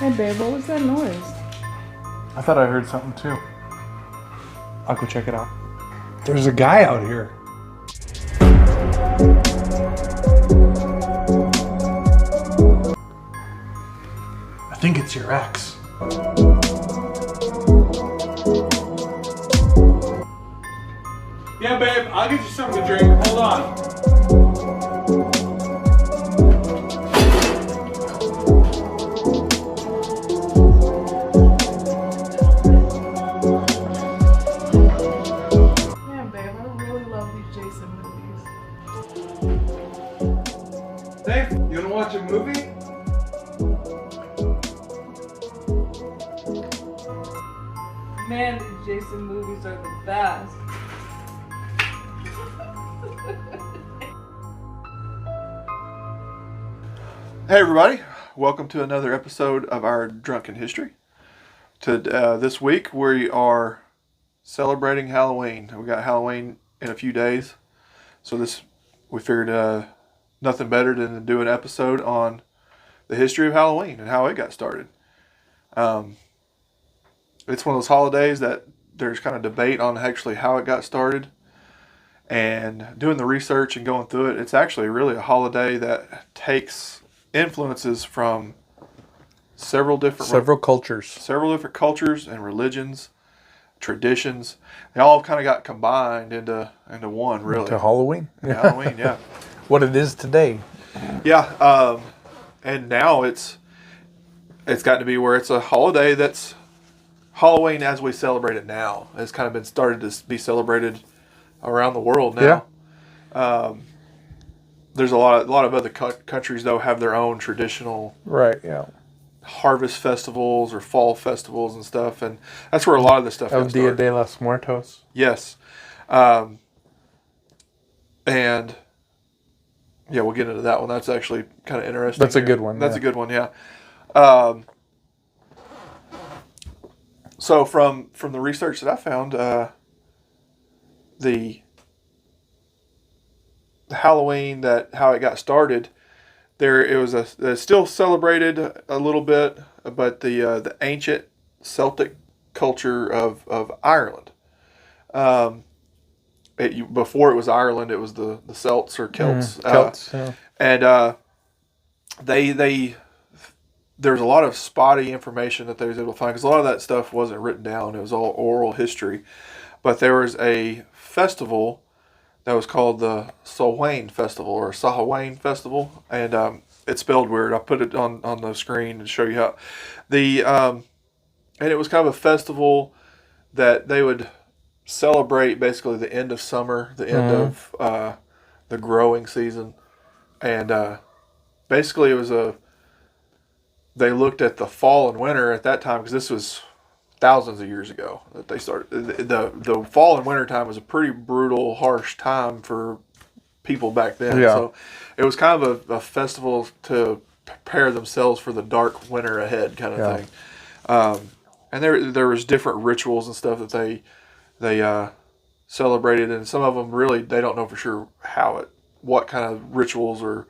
Hey babe, what was that noise? I thought I heard something too. I'll go check it out. There's a guy out here. I think it's your ex. Yeah, babe, I'll get you something to drink. Hold on. Yeah babe, I really love these Jason movies. Dave, you wanna watch a movie? Man, these Jason movies are the best. Hey everybody, welcome to another episode of our Drunken History. This week we are celebrating Halloween. We got Halloween in a few days, so we figured nothing better than to do an episode on the history of Halloween and how it got started. It's one of those holidays that there's kind of debate on actually how it got started. And doing the research and going through it, it's actually really a holiday that takes influences from several different cultures and religions, traditions. They all kind of got combined into one, really. To Halloween? Halloween, yeah. What it is today. Yeah, and now it's gotten to be where it's a holiday that's Halloween as we celebrate it now. Has kind of been started to be celebrated around the world now. Yeah. There's a lot of other countries though have their own traditional harvest festivals or fall festivals and stuff, and that's where a lot of this stuff El got Dia started. de los Muertos. Yes, and yeah, we'll get into that one. That's actually kind of interesting. That's a good one. That's a good one. Yeah. So from the research that I found, the Halloween, how it got started, it's still celebrated a little bit, but the ancient Celtic culture of Ireland. Before it was Ireland, it was the Celts or Celts. And there's a lot of spotty information that they was able to find, because a lot of that stuff wasn't written down. It was all oral history. But there was a festival that was called the Samhain Festival, or Samhain Festival, and it's spelled weird. I'll put it on the screen and show you how. And it was kind of a festival that they would celebrate basically the end of summer, the end of the growing season, and basically it was they looked at the fall and winter at that time, because this was thousands of years ago that they started. The fall and winter time was a pretty brutal, harsh time for people back then. Yeah. So it was kind of a festival to prepare themselves for the dark winter ahead, kind of thing. And there was different rituals and stuff that they celebrated, and some of them really they don't know for sure what kind of rituals or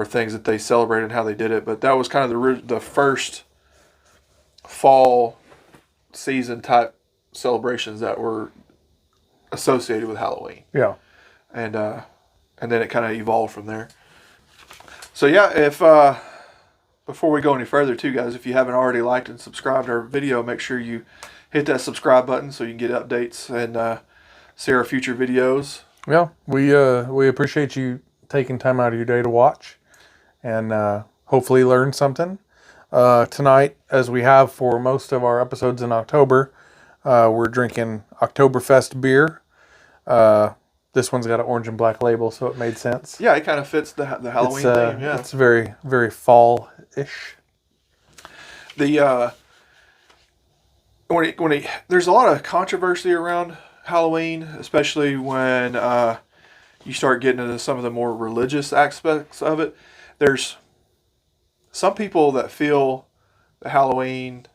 things that they celebrated and how they did it. But that was kind of the first fall season type celebrations that were associated with Halloween. Yeah. And then it kind of evolved from there. So yeah, if before we go any further too, guys, if you haven't already liked and subscribed to our video, make sure you hit that subscribe button so you can get updates and see our future videos. Yeah, we appreciate you taking time out of your day to watch and hopefully learn something. Tonight, as we have for most of our episodes in October, we're drinking Oktoberfest beer. This one's got an orange and black label, so it made sense. Yeah, it kind of fits the Halloween theme. Yeah, it's very, very fall-ish. There's a lot of controversy around Halloween, especially when you start getting into some of the more religious aspects of it. There's some people that feel that Halloween,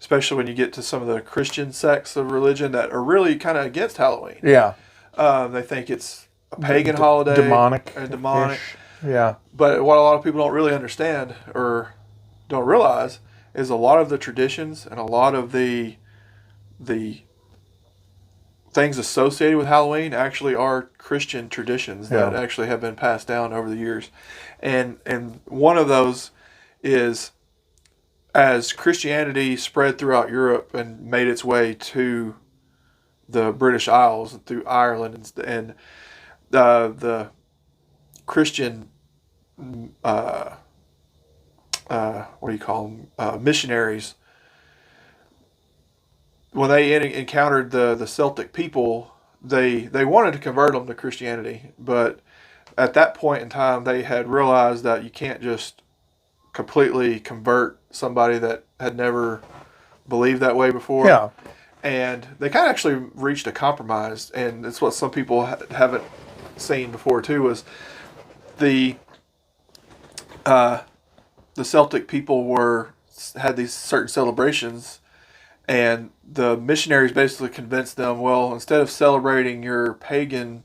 especially when you get to some of the Christian sects of religion, that are really kind of against Halloween. Yeah. They think it's a pagan holiday. Demonic. Demonic. Yeah. But what a lot of people don't really understand or don't realize is a lot of the traditions and a lot of the things associated with Halloween actually are Christian traditions that actually have been passed down over the years. And one of those is, as Christianity spread throughout Europe and made its way to the British Isles and through Ireland and the Christian what do you call them, missionaries, when they encountered the Celtic people, they wanted to convert them to Christianity, but at that point in time they had realized that you can't just completely convert somebody that had never believed that way before. Yeah. And they kind of actually reached a compromise, and it's what some people haven't seen before too, was the Celtic people had these certain celebrations, and the missionaries basically convinced them, well, instead of celebrating your pagan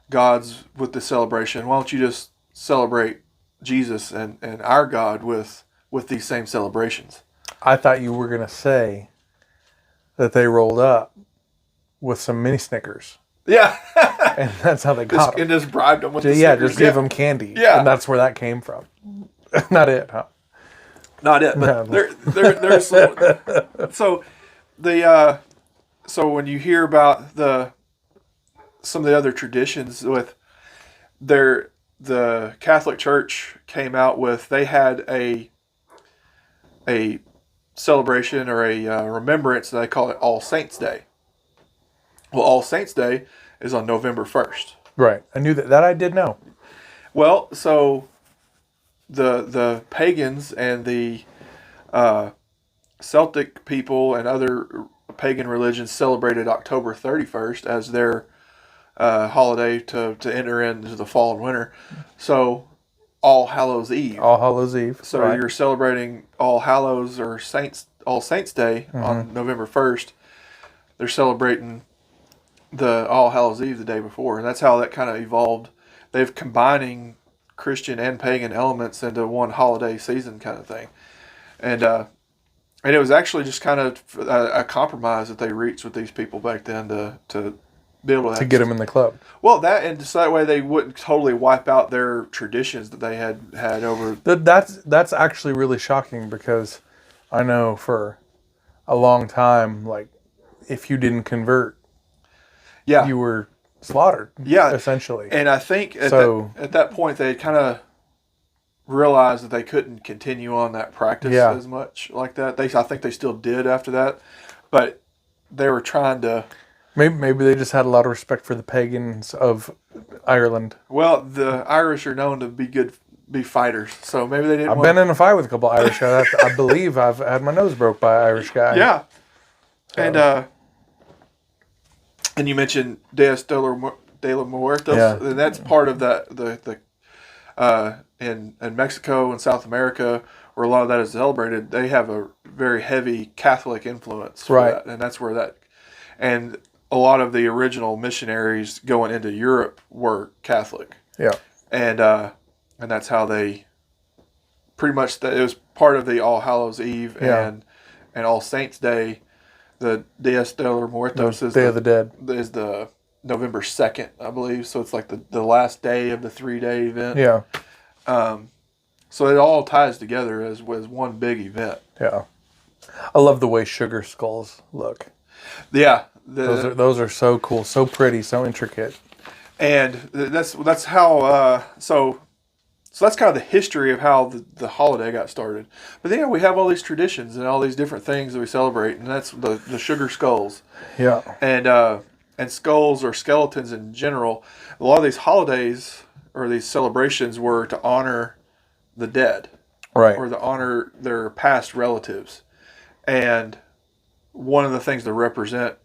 gods with the celebration, why don't you just celebrate Jesus and our God with these same celebrations? I thought you were going to say that they rolled up with some mini Snickers. Yeah. And that's how they got them. And just bribed them with the Yeah, Snickers. just give them candy. Yeah. And that's where that came from. Not it, huh? Not it, but No. there's so so when you hear about some of the other traditions with the Catholic Church came out with, they had a celebration or a remembrance, they call it All Saints Day. Well, All Saints Day is on November 1st. Right. I knew that I did know. Well, so the pagans and the Celtic people and other pagan religions celebrated October 31st as their holiday to enter into the fall and winter. So All Hallows Eve. All Hallows Eve. So right. you're celebrating All Hallows or All Saints Day on November 1st. They're celebrating the All Hallows Eve the day before, and that's how that kind of evolved. They've combining Christian and pagan elements into one holiday season kind of thing, and it was actually just kind of a compromise that they reached with these people back then to be able to get them in the club. Well, and so that way they wouldn't totally wipe out their traditions that they had over. That's actually really shocking, because I know for a long time, like, if you didn't convert, you were slaughtered. Yeah, essentially. And I think at that point they kind of realized that they couldn't continue on that practice as much like that. I think they still did after that, but they were trying to. Maybe they just had a lot of respect for the pagans of Ireland. Well, the Irish are known to be fighters, so maybe they didn't. I've been in a fight with a couple of Irish guys. I believe I've had my nose broke by an Irish guy. Yeah, so. And you mentioned Dias de los Muertos, and that's part of that in Mexico and South America, where a lot of that is celebrated. They have a very heavy Catholic influence for that, and that's where that. And a lot of the original missionaries going into Europe were Catholic. Yeah. And that's how they pretty much, it was part of the All Hallows Eve and All Saints Day. The Dias de los Muertos is Day of the Dead. Is the November 2nd, I believe. So it's like the last day of the 3-day event. Yeah. So it all ties together as one big event. Yeah. I love the way sugar skulls look. Yeah. Those are so cool, so pretty, so intricate. And that's how so that's kind of the history of how the holiday got started. But then we have all these traditions and all these different things that we celebrate, and that's the sugar skulls. Yeah. And skulls or skeletons in general. A lot of these holidays or these celebrations were to honor the dead. Right. Or to honor their past relatives. And one of the things to represent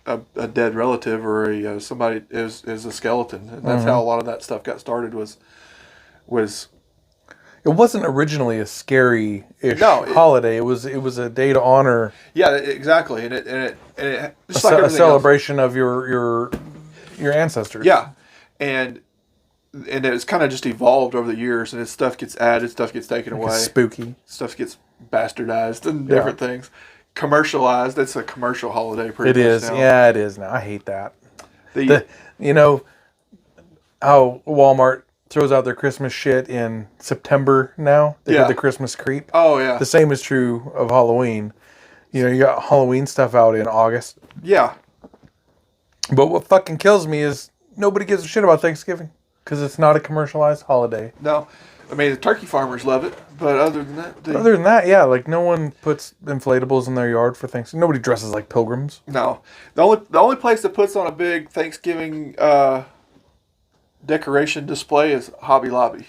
a dead relative or somebody is a skeleton, and that's how a lot of that stuff got started. Was it wasn't originally a scary-ish holiday. It was a day to honor. Yeah, exactly, and it just a celebration of your ancestors. Yeah, and and it's kind of just evolved over the years, and its stuff gets added, stuff gets taken away, It's spooky. stuff gets bastardized and different things, commercialized. It's a commercial holiday, pretty It much is. now. Yeah, it is now. I hate that. The You know how Walmart throws out their Christmas shit in September now? They Yeah. did the Christmas creep. oh yeah, The same is true of Halloween. You know, you got Halloween stuff out in August. yeah. But what fucking kills me is nobody gives a shit about Thanksgiving because it's not a commercialized holiday. No, I mean the turkey farmers love it, but other than that, Other than that, yeah, like no one puts inflatables in their yard for Thanksgiving. Nobody dresses like pilgrims. no. The only place that puts on a big Thanksgiving decoration display is Hobby Lobby,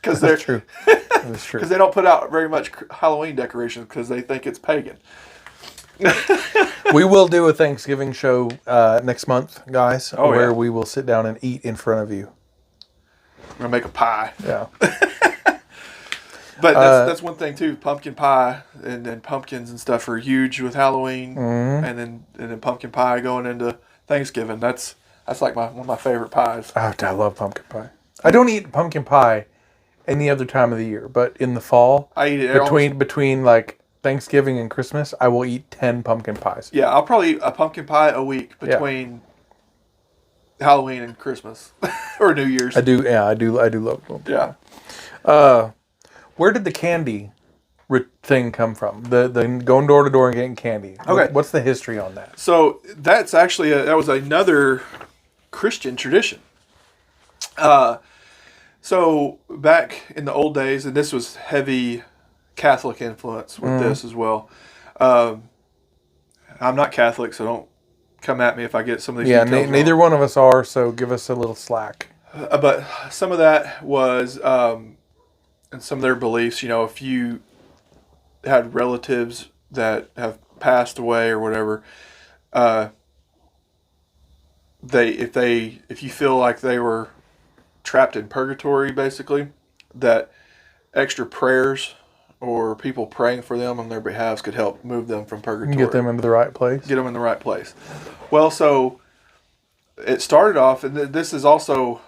because they're That's true. That's true. because they don't put out very much Halloween decorations because they think it's pagan. We will do a Thanksgiving show next month, guys, Oh, where yeah. we will sit down and eat in front of you. I'm gonna make a pie, Yeah. but that's one thing too. Pumpkin pie and pumpkins and stuff are huge with Halloween, and then pumpkin pie going into Thanksgiving. That's like one of my favorite pies. Oh, I love pumpkin pie. I don't eat pumpkin pie any other time of the year, but in the fall, I eat it between like Thanksgiving and Christmas, I will eat 10 pumpkin pies. Yeah, I'll probably eat a pumpkin pie a week between Halloween and Christmas or New Year's. I do love pumpkin. Yeah. Where did the candy thing come from? The going door to door and getting candy. Okay. What's the history on that? So that's actually that was another Christian tradition. So back in the old days, and this was heavy Catholic influence with this as well. I'm not Catholic, so don't come at me if I get some of these. Yeah, details neither one of us are, so give us a little slack. but some of that was, and some of their beliefs. You know, if you had relatives that have passed away or whatever, if you feel like they were trapped in purgatory, basically, that extra prayers or people praying for them on their behalf could help move them from purgatory. Get them into the right place. Get them in the right place. Well, so it started off, and this is also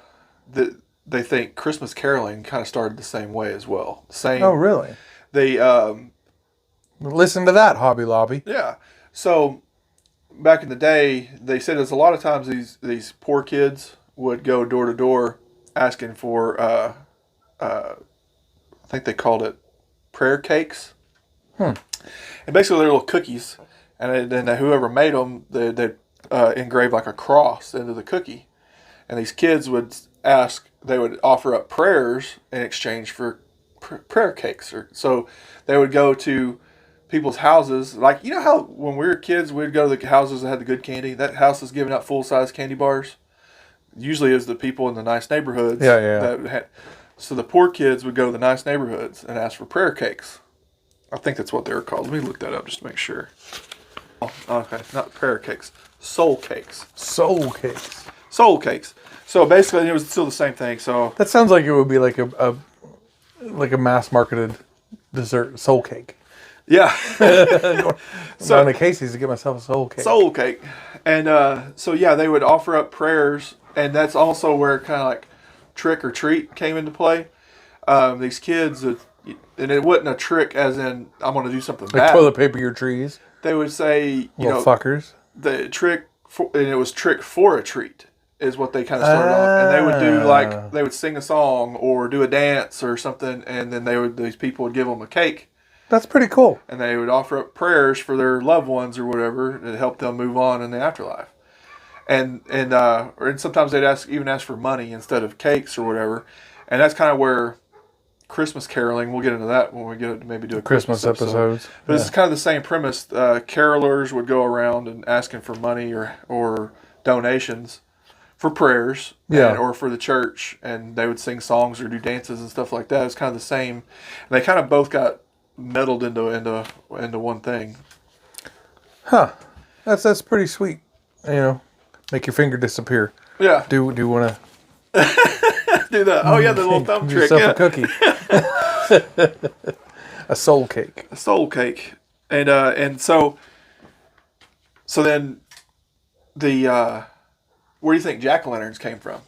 that they think Christmas caroling kind of started the same way as well. Same. Oh, really? They Listen to that, Hobby Lobby. yeah. So back in the day, they said there's a lot of times these poor kids would go door to door asking for I think they called it prayer cakes. And basically they're little cookies, and then whoever made them, they'd engrave like a cross into the cookie, and these kids would offer up prayers in exchange for prayer cakes. So they would go to people's houses, like, you know how when we were kids we'd go to the houses that had the good candy. That house is giving out full-size candy bars. Usually is the people in the nice neighborhoods. Yeah. So the poor kids would go to the nice neighborhoods and ask for prayer cakes. I think that's what they were called. Let me look that up just to make sure. Oh, okay, not prayer cakes. Soul cakes. Soul cakes. Soul cakes. So basically it was still the same thing. So That sounds like it would be like a mass marketed dessert soul cake. yeah. Down to Casey's to get myself a soul cake. Soul cake. And so yeah, they would offer up prayers, and that's also where kind of like trick or treat came into play. These kids, and it wasn't a trick as in I'm going to do something like bad. toilet paper your trees. They would say, Little fuckers. the trick for, and it was trick for a treat is what they kind of started off, and they would do they would sing a song or do a dance or something, and then these people would give them a cake. That's pretty cool. And they would offer up prayers for their loved ones or whatever to help them move on in the afterlife. And sometimes they'd even ask for money instead of cakes or whatever. And that's kind of where Christmas caroling, we'll get into that when we maybe do a Christmas episodes. But it's kind of the same premise. Carolers would go around and asking for money or donations for prayers or for the church. And they would sing songs or do dances and stuff like that. It's kind of the same. And they kind of both got meddled into one thing. Huh. That's pretty sweet. You know, make your finger disappear. Yeah. Do you want to do that? Oh yeah, the little thumb trick. yourself Yeah. a cookie? A soul cake. A soul cake. And so then the where do you think jack-o'-lanterns came from?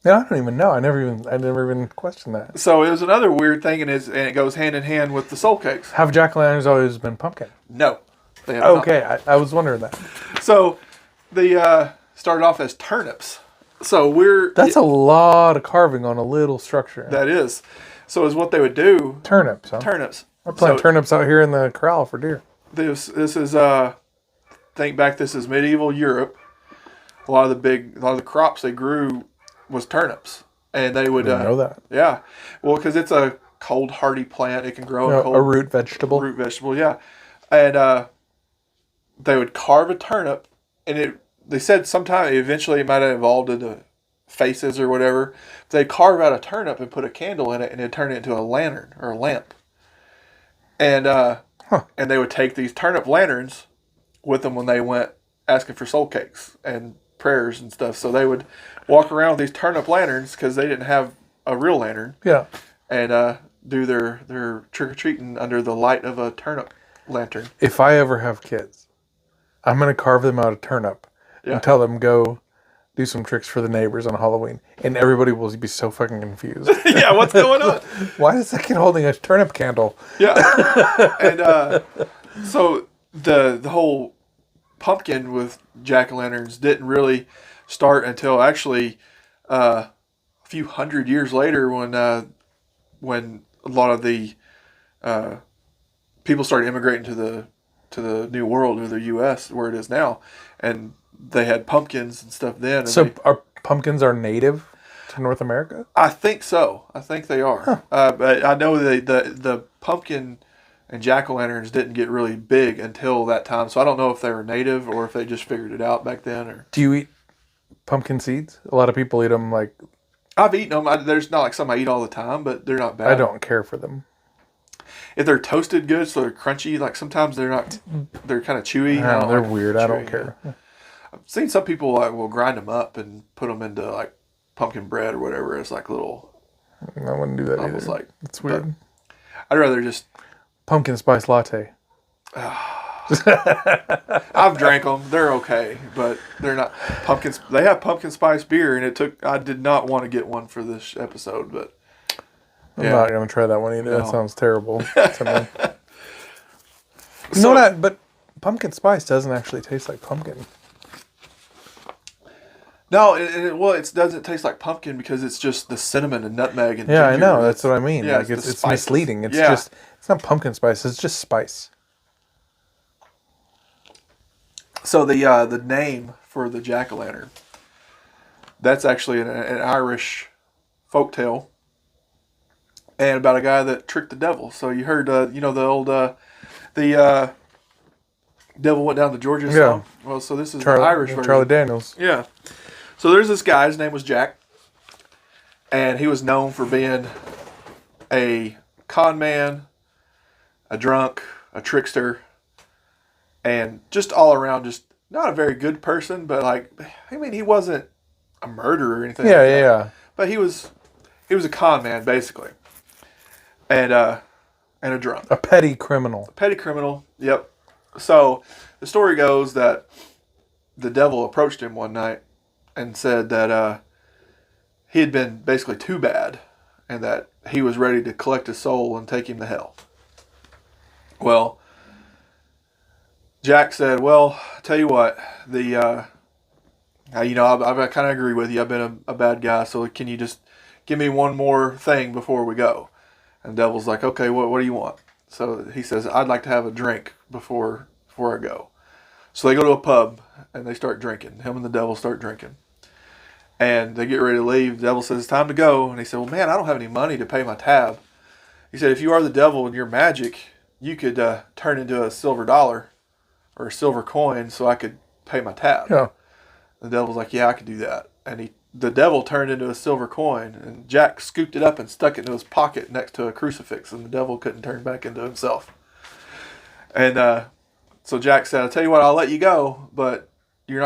Yeah, I don't even know. I never even questioned that. So it was another weird thing, and it goes hand in hand with the soul cakes. Have jack-o'-lanterns always been pumpkin? No. They have not. Okay, I was wondering that. So they started off as turnips. So That's a lot of carving on a little structure. that is. So is what they would do. Turnips, huh? Turnips. We're planting turnips out here in the corral for deer. This is think back. This is medieval Europe. A lot of the crops they grew was turnips, and they would Didn't know that. Yeah, well, because it's a cold hardy plant. It can grow in cold. A root vegetable. Root vegetable, yeah. And they would carve a turnip, and they said sometime eventually it might have evolved into faces or whatever. They'd carve out a turnip and put a candle in it, and it'd turn it into a lantern or a lamp. And and they would take these turnip lanterns with them when they went asking for soul cakes and prayers and stuff. So they would walk around with these turnip lanterns because they didn't have a real lantern. Yeah. And do their trick-or-treating under the light of a turnip lantern. If I ever have kids, I'm going to carve them out a turnip and tell them go do some tricks for the neighbors on Halloween. And everybody will be so fucking confused. Yeah, what's going on? Why is that kid holding a turnip candle? Yeah. And so the whole pumpkin with jack-o'-lanterns didn't really start until actually a few hundred years later when a lot of the people started immigrating to the New World or the U.S. where it is now, and they had pumpkins and stuff then. And so are pumpkins are native to North America? I think so. I think they are. Huh. But I know the pumpkin and jack-o'-lanterns didn't get really big until that time. So I don't know if they were native or if they just figured it out back then. Or do you eat pumpkin seeds? A lot of people eat them like... I've eaten them. There's not like some I eat all the time, but they're not bad. I don't care for them. If they're toasted good, so they're crunchy, like sometimes they're not, they're kind of chewy. They're weird. I don't care. Yeah. I've seen some people will grind them up and put them into like pumpkin bread or whatever. It's like little... I wouldn't do that almost either. Like, it's weird. I'd rather just... Pumpkin spice latte. I've drank them. They're okay, but they're not pumpkin. They have pumpkin spice beer, and I did not want to get one for this episode, but I'm not going to try that one either. No. That sounds terrible to me. You know what? But pumpkin spice doesn't actually taste like pumpkin. No, it doesn't taste like pumpkin because it's just the cinnamon and nutmeg and yeah, ginger. I know. That's what I mean. Yeah, like it's misleading. It's just it's not pumpkin spice. It's just spice. So the name for the jack-o'-lantern, that's actually an Irish folktale, and about a guy that tricked the devil. So you heard the old the devil went down to Georgia song. Well, so this is the Irish version. Charlie Daniels. Yeah. So there's this guy, his name was Jack, and he was known for being a con man, a drunk, a trickster, and just all around just not a very good person, but like, I mean, he wasn't a murderer or anything like that. Yeah. But he was a con man, basically. And a drunk. A petty criminal. A petty criminal, yep. So the story goes that the devil approached him one night and said that he had been basically too bad and that he was ready to collect his soul and take him to hell. Well, Jack said, well, I tell you what, I kind of agree with you. I've been a bad guy, so can you just give me one more thing before we go? And the devil's like, okay, what do you want? So he says, I'd like to have a drink before I go. So they go to a pub and they start drinking. Him and the devil start drinking. And they get ready to leave. The devil says, it's time to go. And he said, well, man, I don't have any money to pay my tab. He said, if you are the devil and you're magic, you could turn into a silver dollar or a silver coin so I could pay my tab. Yeah. The devil's like, yeah, I could do that. And the devil turned into a silver coin, and Jack scooped it up and stuck it into his pocket next to a crucifix, and the devil couldn't turn back into himself. And so Jack said, I'll tell you what, I'll let you go, but you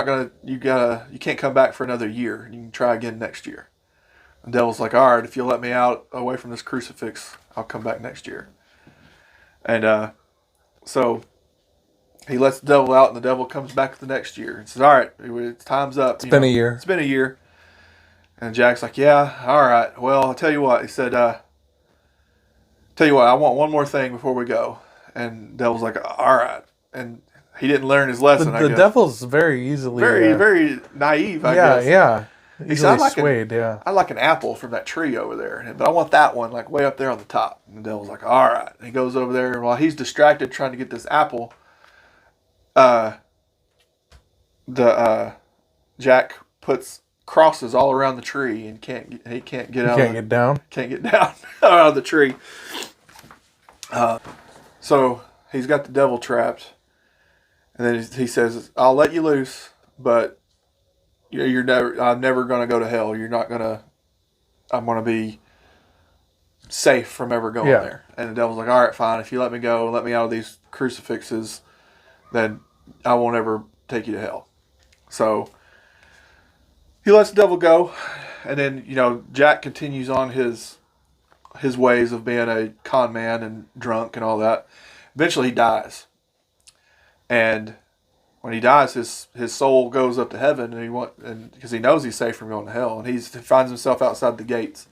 can't come back for another year. You can try again next year. The devil's like, all right, if you'll let me out away from this crucifix, I'll come back next year. And so he lets the devil out, and the devil comes back the next year and says, all right, it's time's up. It's been a year. It's been a year. And Jack's like, yeah, all right. Well, I'll tell you what. He said, tell you what, I want one more thing before we go. And Devil's like, all right. And he didn't learn his lesson, I The guess. Devil's very easily... Very naive, I guess. Yeah. He said, I like an apple from that tree over there, but I want that one, like, way up there on the top. And the Devil's like, all right. And he goes over there, and while he's distracted trying to get this apple, Jack puts crosses all around the tree and he can't get out. Can't get down. Can't get down out of the tree. So he's got the devil trapped, and then he says, "I'll let you loose, but you're never. I'm never going to go to hell. You're not going to. I'm going to be safe from ever going there." And the devil's like, "All right, fine. If you let me go, let me out of these crucifixes, then I won't ever take you to hell." So he lets the devil go, and then Jack continues on his ways of being a con man and drunk and all that. Eventually, he dies, and when he dies, his soul goes up to heaven, and because he knows he's safe from going to hell, and he finds himself outside the gates,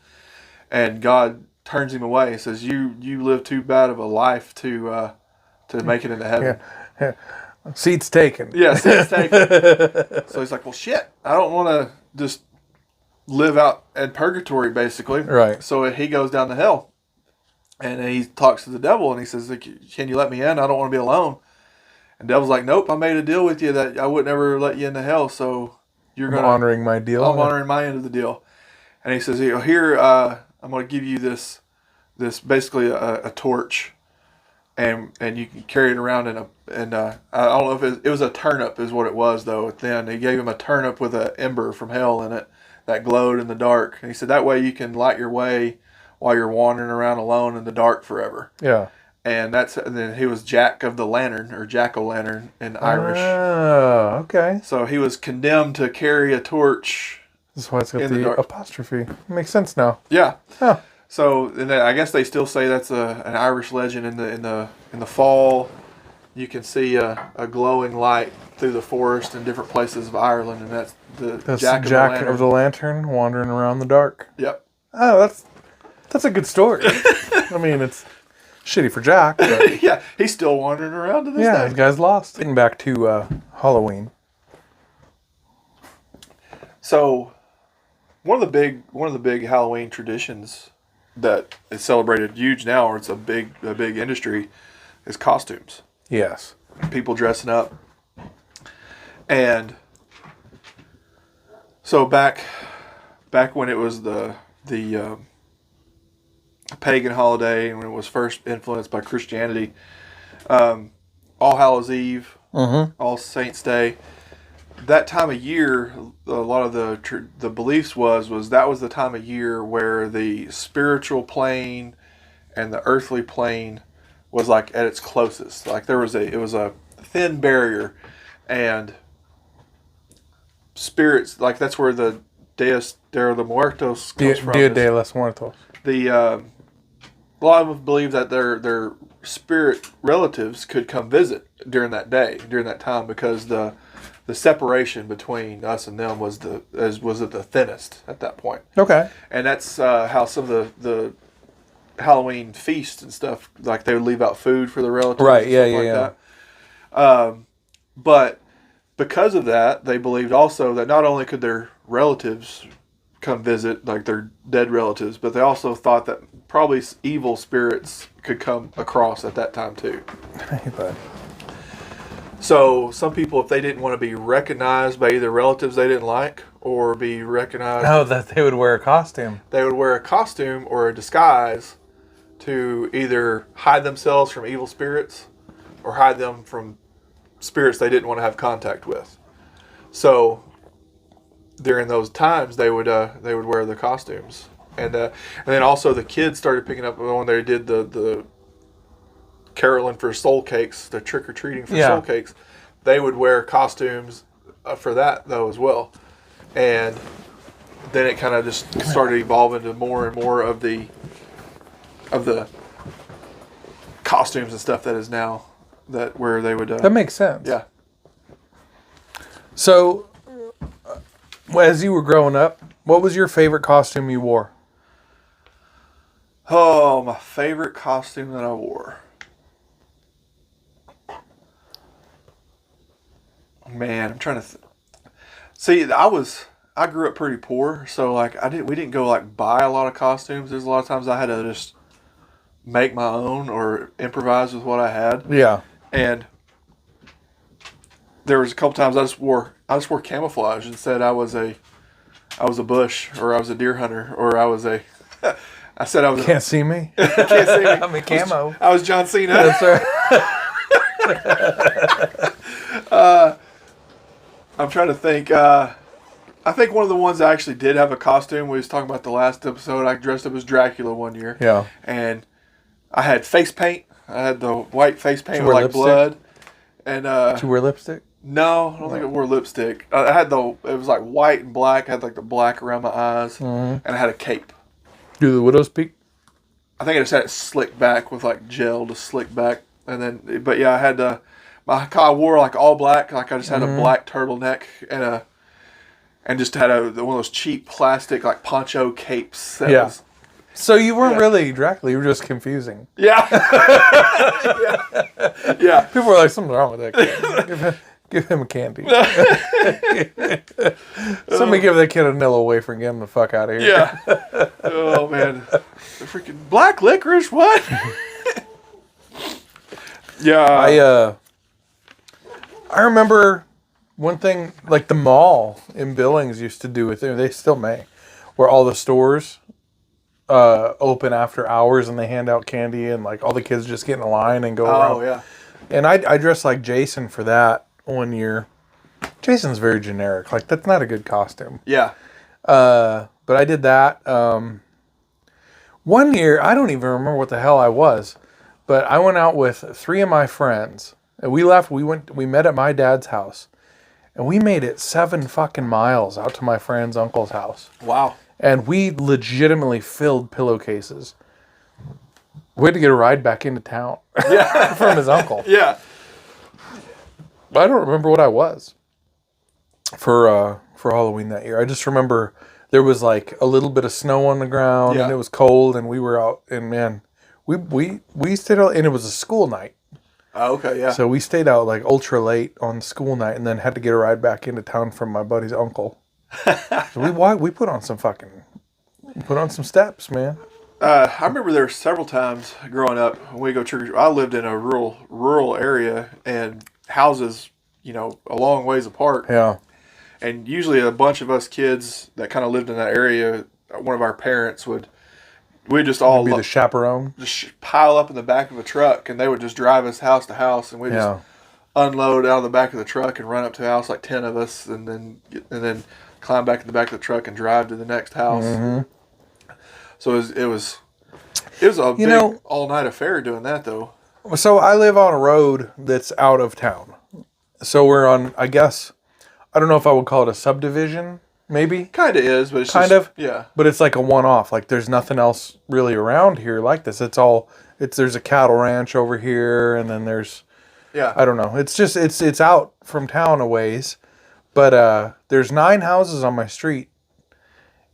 and God turns him away and says, "You live too bad of a life to make it into heaven." Yeah. Seat's taken. Yeah, seat's taken. So he's like, "Well, shit, I don't want to just live out in purgatory, basically." Right. So he goes down to hell, and he talks to the devil, and he says, "Can you let me in? I don't want to be alone." And the devil's like, "Nope, I made a deal with you that I would never let you into hell, so you're going to..." honoring my deal. I'm honoring my end of the deal. And he says, "Here, I'm going to give you this basically a torch, and you can carry it around in a I don't know if it was a turnip is what it was though. Then he gave him a turnip with an ember from hell in it that glowed in the dark. And he said that way you can light your way while you're wandering around alone in the dark forever." Yeah. And then he was Jack of the Lantern, or Jack-o'-lantern in Irish. Oh, okay. So he was condemned to carry a torch. That's why it's got in the the dark. apostrophe. Makes sense now. Yeah. Huh. So, and then I guess they still say that's an Irish legend. In the fall, you can see a glowing light through the forest in different places of Ireland, and that's Jack of the Lantern wandering around the dark. Yep. Oh, that's a good story. I mean, it's shitty for Jack, but Yeah, he's still wandering around to this yeah, day. the guy's lost. Getting back to Halloween. So, one of the big Halloween traditions that is celebrated huge now, or it's a big industry, is costumes. Yes. People dressing up. And so back when it was the pagan holiday, and when it was first influenced by Christianity, All Hallows Eve, All Saints Day, that time of year, a lot of the beliefs was that was the time of year where the spiritual plane and the earthly plane was like at its closest. Like it was a thin barrier, and spirits, like that's where the Dias de los Muertos comes from. Dia de los Muertos. A lot of them believe that their spirit relatives could come visit during that time, because the separation between us and them was at the thinnest at that point. Okay. And that's how some of the Halloween feasts and stuff, like they would leave out food for the relatives. Right. And Yeah. stuff like that. But because of that, they believed also that not only could their relatives come visit, like their dead relatives, but they also thought that probably evil spirits could come across at that time too. Hey, bud. So some people, if they didn't want to be recognized by either relatives they didn't like, or be recognized... Oh, that they would wear a costume. They would wear a costume or a disguise to either hide themselves from evil spirits or hide them from spirits they didn't want to have contact with. So during those times, they would wear the costumes. And then also the kids started picking up when they did the caroling for soul cakes, the trick-or-treating for soul cakes. They would wear costumes for that, though, as well. And then it kind of just started evolving to more and more of the costumes and stuff that is now, where they would... that makes sense. Yeah. So, as you were growing up, What was your favorite costume you wore? Oh, my favorite costume that I wore. Man, I'm trying to see. I grew up pretty poor, so like we didn't go like buy a lot of costumes. There's a lot of times I had to just make my own or improvise with what I had. Yeah. And there was a couple times I just wore camouflage and said I was a bush, or I was a deer hunter, or I was a I said I was Can't see me. can't see me. I'm in camo. I was John Cena. That's right. I'm trying to think. I think one of the ones I actually did have a costume. We was talking about the last episode. I dressed up as Dracula one year. Yeah. And I had face paint. I had the white face paint with like lipstick? blood. And Did you wear lipstick? no, I don't think I wore lipstick. I had it was like white and black. I had like the black around my eyes, and I had a cape. Do the widow's peak? I think I just had it slicked back with like gel to slick back, and then. But yeah, I had I wore like all black. Like I just had a black turtleneck and just had one of those cheap plastic like poncho capes. That So you weren't really Dracula. You were just confusing. Yeah. Yeah. People were like, something's wrong with that kid. Give him a candy. Somebody give that kid a Nilla wafer and get him the fuck out of here. Yeah. Oh man, the freaking black licorice. What? Yeah. I remember one thing, like the mall in Billings used to do with it. They still may, where all the stores open after hours and they hand out candy and like all the kids just get in a line and go around. Oh yeah. And I dressed like Jason for that one year. Jason's very generic. Like that's not a good costume. Yeah. But I did that. One year, I don't even remember what the hell I was, but I went out with 3 of my friends. And we left. We met at my dad's house, and we made it 7 fucking miles out to my friend's uncle's house. Wow. And we legitimately filled pillowcases. We had to get a ride back into town from his uncle. Yeah. I don't remember what I was for Halloween that year. I just remember there was like a little bit of snow on the ground, and it was cold, and we were out, and man, we stayed out, and it was a school night. Oh, okay, yeah. So we stayed out like ultra late on school night, and then had to get a ride back into town from my buddy's uncle. So we put on some steps, man. I remember there were several times growing up when we go trick. I lived in a rural area, and houses, a long ways apart. Yeah. And usually a bunch of us kids that kind of lived in that area, one of our parents we'd just all be the chaperone. Just pile up in the back of a truck, and they would just drive us house to house, and we'd just unload out of the back of the truck and run up to the house, like 10 of us, and then climb back in the back of the truck and drive to the next house. Mm-hmm. So it was a big all-night affair doing that, though. So I live on a road that's out of town. So we're on, I guess, I don't know if I would call it a subdivision, maybe. Kind of is, but it's kind of. Yeah. But it's like a one-off. Like there's nothing else really around here like this. There's a cattle ranch over here, and then there's, I don't know. It's just, it's out from town a ways. But there's 9 houses on my street,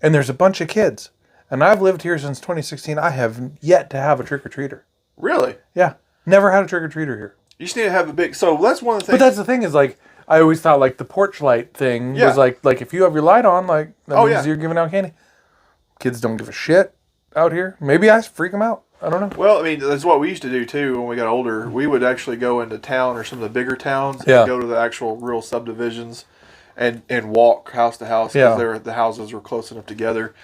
and there's a bunch of kids. And I've lived here since 2016. I have yet to have a trick-or-treater. Really? Yeah. Never had a trick-or-treater here. You just need to have a big... So that's one of the things... But that's the thing is, like, I always thought, like, the porch light thing was, like if you have your light on, like, that means you're giving out candy. Kids don't give a shit out here. Maybe I freak them out. I don't know. Well, I mean, that's what we used to do, too, when we got older. We would actually go into town or some of the bigger towns and go to the actual real subdivisions and walk house to house because the houses were close enough together.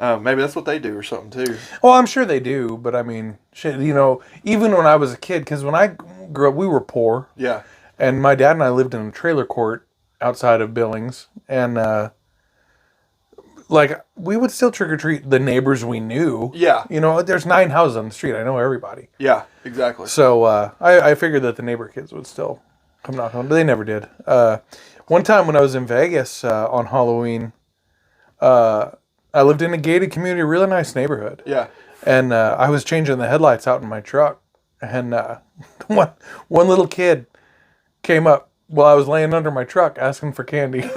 Maybe that's what they do or something, too. Well, I'm sure they do, but I mean, shit, even when I was a kid, because when I grew up, we were poor. Yeah. And my dad and I lived in a trailer court outside of Billings. And, we would still trick-or-treat the neighbors we knew. Yeah. There's 9 houses on the street. I know everybody. Yeah, exactly. So, I figured that the neighbor kids would still come knock on, but they never did. One time when I was in Vegas on Halloween, I lived in a gated community, a really nice neighborhood. Yeah. And I was changing the headlights out in my truck. And one little kid came up while I was laying under my truck asking for candy.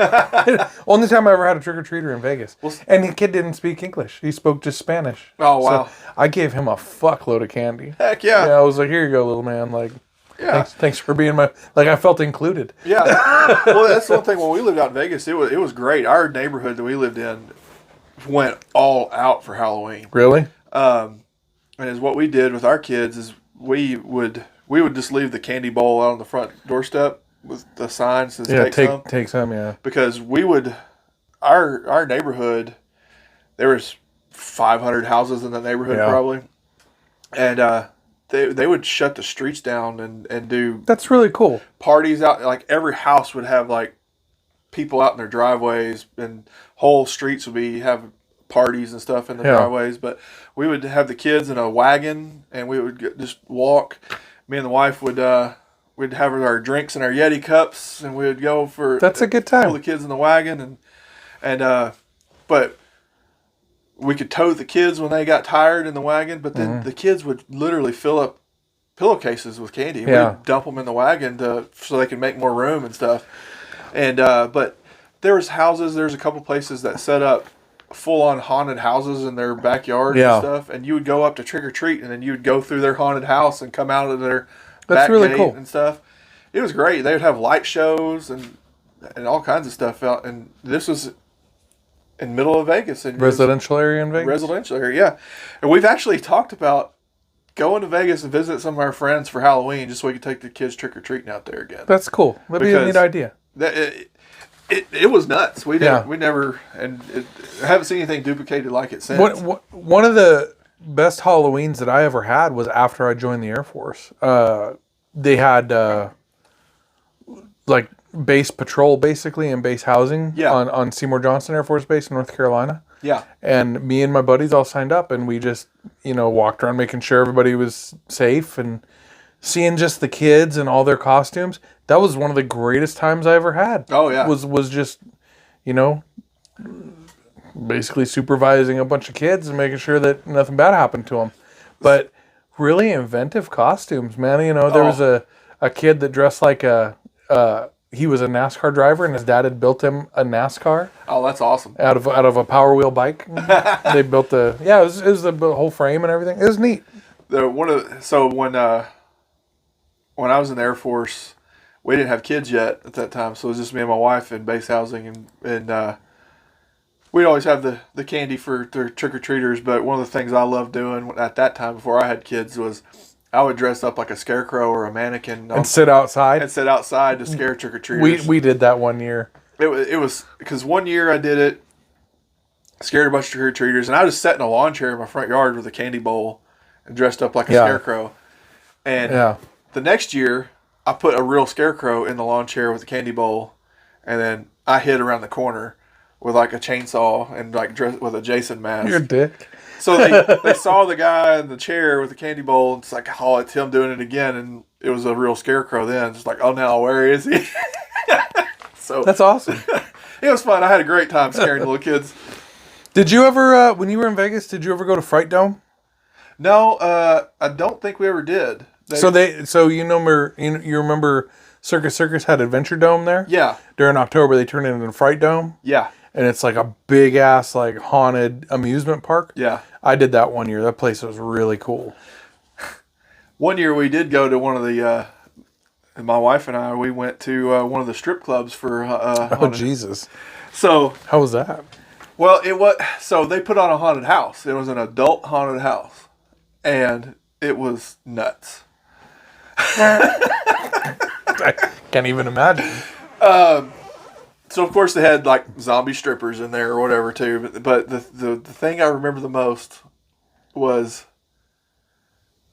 Only time I ever had a trick-or-treater in Vegas. And the kid didn't speak English. He spoke just Spanish. Oh, wow. So I gave him a fuckload of candy. Heck yeah. Yeah, I was like, here you go, little man. Like, thanks for being my... Like, I felt included. Yeah. Well, that's the one thing. When we lived out in Vegas, it was great. Our neighborhood that we lived in went all out for Halloween. Really? And is what we did with our kids is we would just leave the candy bowl out on the front doorstep with the sign says take some, yeah. Because we would, our neighborhood, there was 500 houses in the neighborhood probably, and they would shut the streets down and do. That's really cool. Parties out, like every house would have like people out in their driveways, and whole streets would have parties and stuff in the driveways. But we would have the kids in a wagon, and we would just walk. Me and the wife would we'd have our drinks in our Yeti cups, and we would go for. That's a good time. Pull the kids in the wagon, but we could tow the kids when they got tired in the wagon. But then the kids would literally fill up pillowcases with candy. Yeah. We'd dump them in the wagon so they could make more room and stuff. And but there's a couple places that set up full-on haunted houses in their backyard and stuff, and you would go up to trick or treat, and then you would go through their haunted house and come out of their back gate and stuff. It was great. They would have light shows and all kinds of stuff out, and this was in middle of Vegas, and residential area in Vegas. Residential area, yeah. And we've actually talked about going to Vegas and visit some of our friends for Halloween, just so we could take the kids trick or treating out there again. That's cool. That'd be a neat idea. It was nuts. We never, and I haven't seen anything duplicated like it since. One of the best Halloweens that I ever had was after I joined the Air Force. They had like base patrol basically and base housing on Seymour Johnson Air Force Base in North Carolina. Yeah. And me and my buddies all signed up, and we just, walked around making sure everybody was safe and seeing just the kids and all their costumes. That was one of the greatest times I ever had. Oh, yeah. Was just, basically supervising a bunch of kids and making sure that nothing bad happened to them. But really inventive costumes, man. There was a kid that dressed like he was a NASCAR driver, and his dad had built him a NASCAR. Oh, that's awesome. Out of a Power Wheel bike. They built it was the whole frame and everything. It was neat. When I was in the Air Force, we didn't have kids yet at that time, so it was just me and my wife in base housing, and we'd always have the candy for the trick-or-treaters, but one of the things I loved doing at that time before I had kids was I would dress up like a scarecrow or a mannequin. And sit outside? And sit outside to scare trick-or-treaters. We did that one year. It was, because one year I did it, scared a bunch of trick-or-treaters, and I just sat in a lawn chair in my front yard with a candy bowl and dressed up like a scarecrow. And the next year, I put a real scarecrow in the lawn chair with a candy bowl, and then I hid around the corner with like a chainsaw and like dressed with a Jason mask. You're a dick. So they saw the guy in the chair with the candy bowl, and it's like, oh, it's him doing it again, and it was a real scarecrow then. It's like, oh, now where is he? So that's awesome. It was fun. I had a great time scaring little kids. Did you ever, when you were in Vegas, did you ever go to Fright Dome? No, I don't think we ever did. You remember Circus Circus had Adventure Dome there? Yeah. During October, they turned it into Fright Dome. Yeah. And it's like a big ass like haunted amusement park. Yeah. I did that one year. That place was really cool. One year we did go to one of the, my wife and I, we went to one of the strip clubs for Jesus. So how was that? Well, so they put on a haunted house. It was an adult haunted house, and it was nuts. I can't even imagine. So of course they had like zombie strippers in there or whatever too. But the thing I remember the most was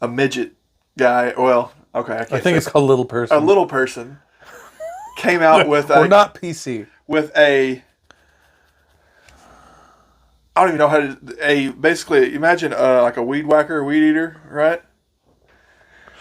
a midget guy. Well, okay, I think it's called Little Person. A little person came out with or not PC with a. I don't even know how to basically imagine like a weed whacker, weed eater, right?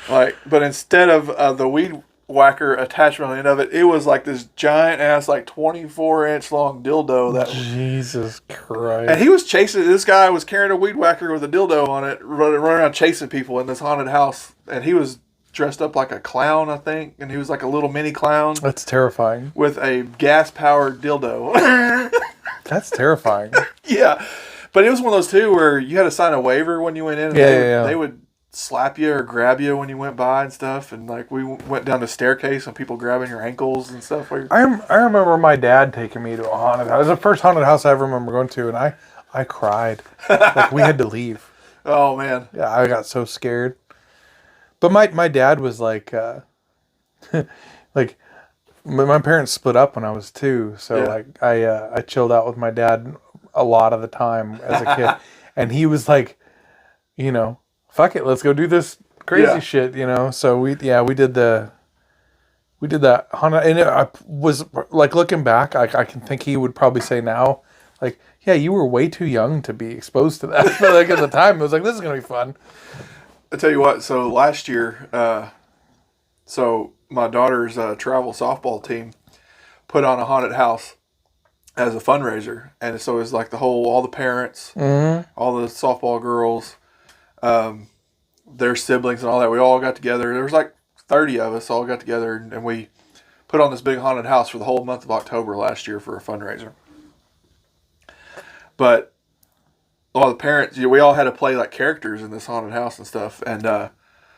But instead of the weed whacker attachment on the end of it, it was like this giant ass, like 24-inch long dildo that. Jesus Christ! And he was chasing. This guy was carrying a weed whacker with a dildo on it, running around chasing people in this haunted house, and he was dressed up like a clown, I think, and he was like a little mini clown That's terrifying. with a gas-powered dildo. That's terrifying. Yeah, but it was one of those too where you had to sign a waiver when you went in. And they would slap you or grab you when you went by and stuff. And like we went down the staircase and people grabbing your ankles and stuff. I remember my dad taking me to a haunted house. It was the first haunted house I ever remember going to, and I cried. Like we had to leave. Oh man. Yeah, I got so scared. But my dad was like, like my parents split up when I was 2, so like I chilled out with my dad a lot of the time as a kid, and he was like, you know, fuck it, let's go do this crazy shit, you know. So we did that haunted, and I was like looking back, I can think he would probably say now, like, yeah, you were way too young to be exposed to that, but like at the time it was like, this is gonna be fun. I tell you what, so last year, so my daughter's travel softball team put on a haunted house as a fundraiser. And so it was like all the parents, all the softball girls, their siblings and all that. We all got together. There was like 30 of us all got together and we put on this big haunted house for the whole month of October last year for a fundraiser. But all the parents, we all had to play like characters in this haunted house and stuff, and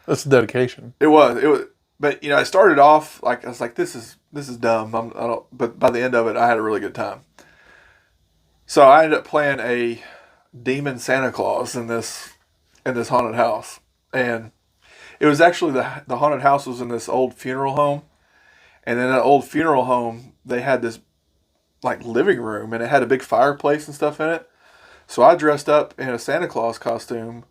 that's dedication. It was, but you know, I started off like I was like, this is dumb. But by the end of it, I had a really good time. So I ended up playing a demon Santa Claus in this haunted house, and it was actually the haunted house was in this old funeral home, and in that old funeral home they had this like living room, and it had a big fireplace and stuff in it. So I dressed up in a Santa Claus costume,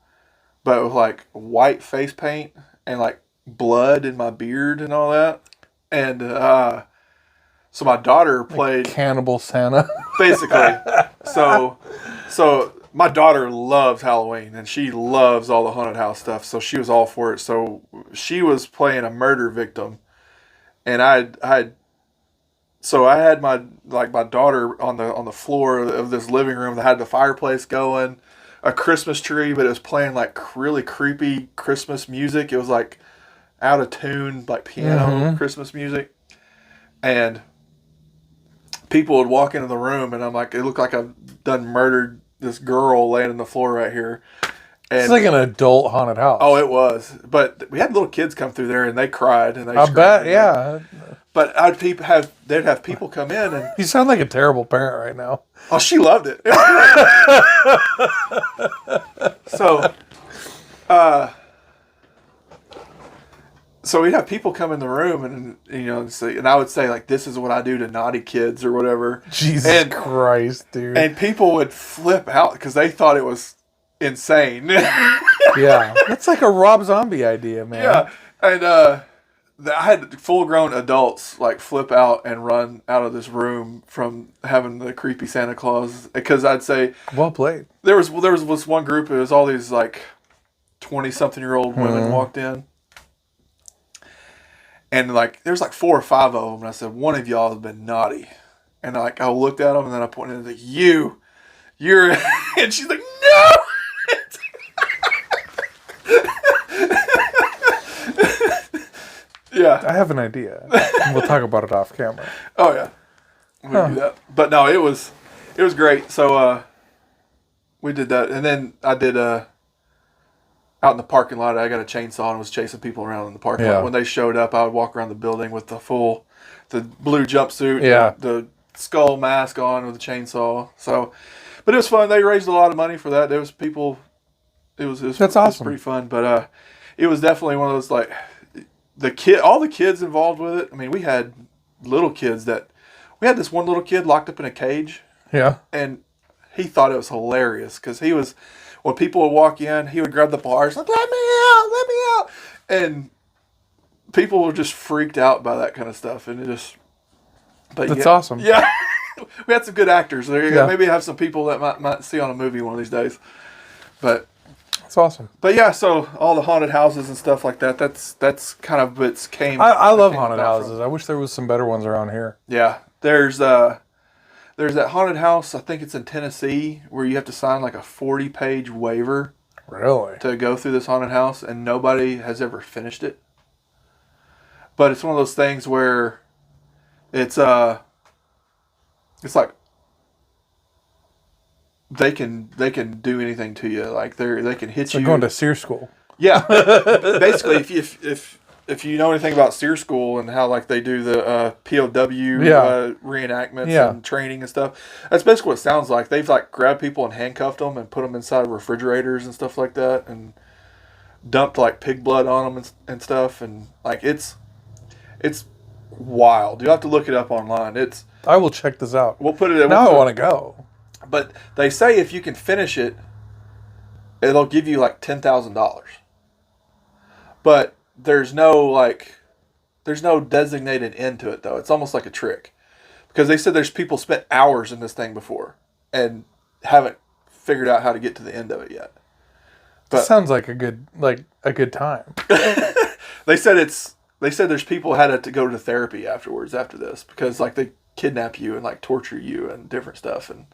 but with like white face paint and like blood in my beard and all that. And so my daughter played like Cannibal Santa, basically. So my daughter loves Halloween and she loves all the haunted house stuff. So she was all for it. So she was playing a murder victim, and I had my daughter on the floor of this living room that had the fireplace going, a Christmas tree, but it was playing like really creepy Christmas music. It was like out of tune, like piano Christmas music. And people would walk into the room and I'm like, it looked like I've done murdered this girl laying on the floor right here. And it's like an adult haunted house. Oh, it was. But we had little kids come through there and they cried and they I bet, yeah. But they'd have people come in and you sound like a terrible parent right now. Oh, she loved it. So we'd have people come in the room and you know and I would say like, this is what I do to naughty kids or whatever. Jesus Christ, dude. And people would flip out because they thought it was insane. Yeah, that's like a Rob Zombie idea, man. Yeah, and I had full-grown adults like flip out and run out of this room from having the creepy Santa Claus, because I'd say, well played. There was this one group. It was all these like 20-something-year-old women walked in, and like there's like 4 or 5 of them. And I said, one of y'all has been naughty, and like I looked at them and then I pointed and I was like, you're, and she's like, no. Yeah, I have an idea. We'll talk about it off camera. Oh yeah, we do that. But no, it was great. So we did that, and then I did out in the parking lot. I got a chainsaw and was chasing people around in the parking lot. When they showed up, I would walk around the building with the blue jumpsuit, the skull mask on with the chainsaw. So, but it was fun. They raised a lot of money for that. There was people. That's awesome. It was pretty fun, but it was definitely one of those like. All the kids involved with it. I mean, we had little kids we had this one little kid locked up in a cage. Yeah. And he thought it was hilarious because when people would walk in, he would grab the bars like, let me out. And people were just freaked out by that kind of stuff. And that's awesome. Yeah. We had some good actors. There you go. Maybe have some people that might see on a movie one of these days. But it's awesome. But yeah, so all the haunted houses and stuff like that, that's kind of what's came. I love haunted houses. I wish there was some better ones around here. Yeah. There's that haunted house, I think it's in Tennessee, where you have to sign like a 40-page waiver. Really? To go through this haunted house, and nobody has ever finished it. but it's one of those things where it's like they can do anything to you. Like they can hit you. Going to SEER school. Yeah, basically, if you know anything about SEER school and how like they do the POW reenactments and training and stuff, that's basically what it sounds like. They've like grabbed people and handcuffed them and put them inside refrigerators and stuff like that, and dumped like pig blood on them and stuff, and like it's wild. You have to look it up online. I will check this out. We'll put it. Now I want to go. But they say if you can finish it, it'll give you like $10,000. But there's no designated end to it though. It's almost like a trick, because they said there's people spent hours in this thing before and haven't figured out how to get to the end of it yet. But sounds like a good time. They said there's people had to go to therapy afterwards after this, because like they kidnap you and like torture you and different stuff, and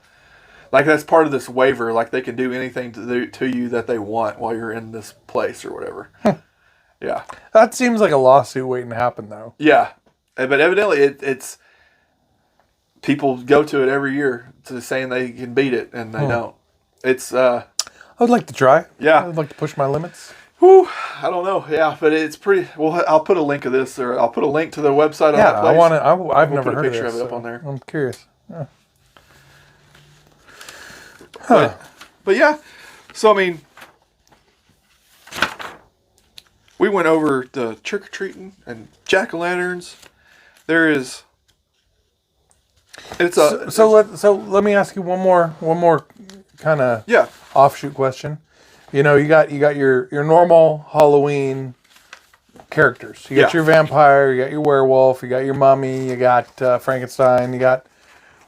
like that's part of this waiver. Like they can do anything to you that they want while you're in this place or whatever. Yeah, that seems like a lawsuit waiting to happen though. Yeah, but evidently it's people go to it every year to saying they can beat it and they don't. It's I would like to try. Yeah, I'd like to push my limits. Whew, I don't know. Yeah, but it's pretty. Well, I'll put a link of this, or I'll put a link to the website on that place. I want to. I've never heard a picture of this, of it up on there. I'm curious. Yeah. Huh. But yeah, so I mean, we went over the trick or treating and jack o' lanterns. There is. It's a. So let me ask you one more kind of offshoot question. You know, you got your normal Halloween characters. You got your vampire, you got your werewolf, you got your mummy, you got Frankenstein, you got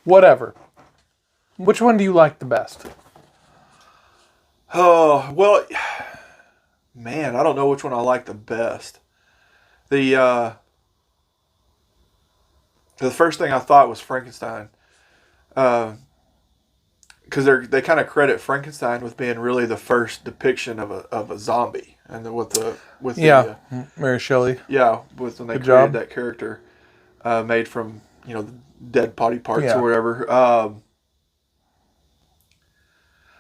whatever. Which one do you like the best? Oh, well, man, I don't know which one I like the best. The first thing I thought was Frankenstein. Because they kind of credit Frankenstein with being really the first depiction of a zombie, and Mary Shelley. Yeah, when they created that character, made from the dead body parts or whatever.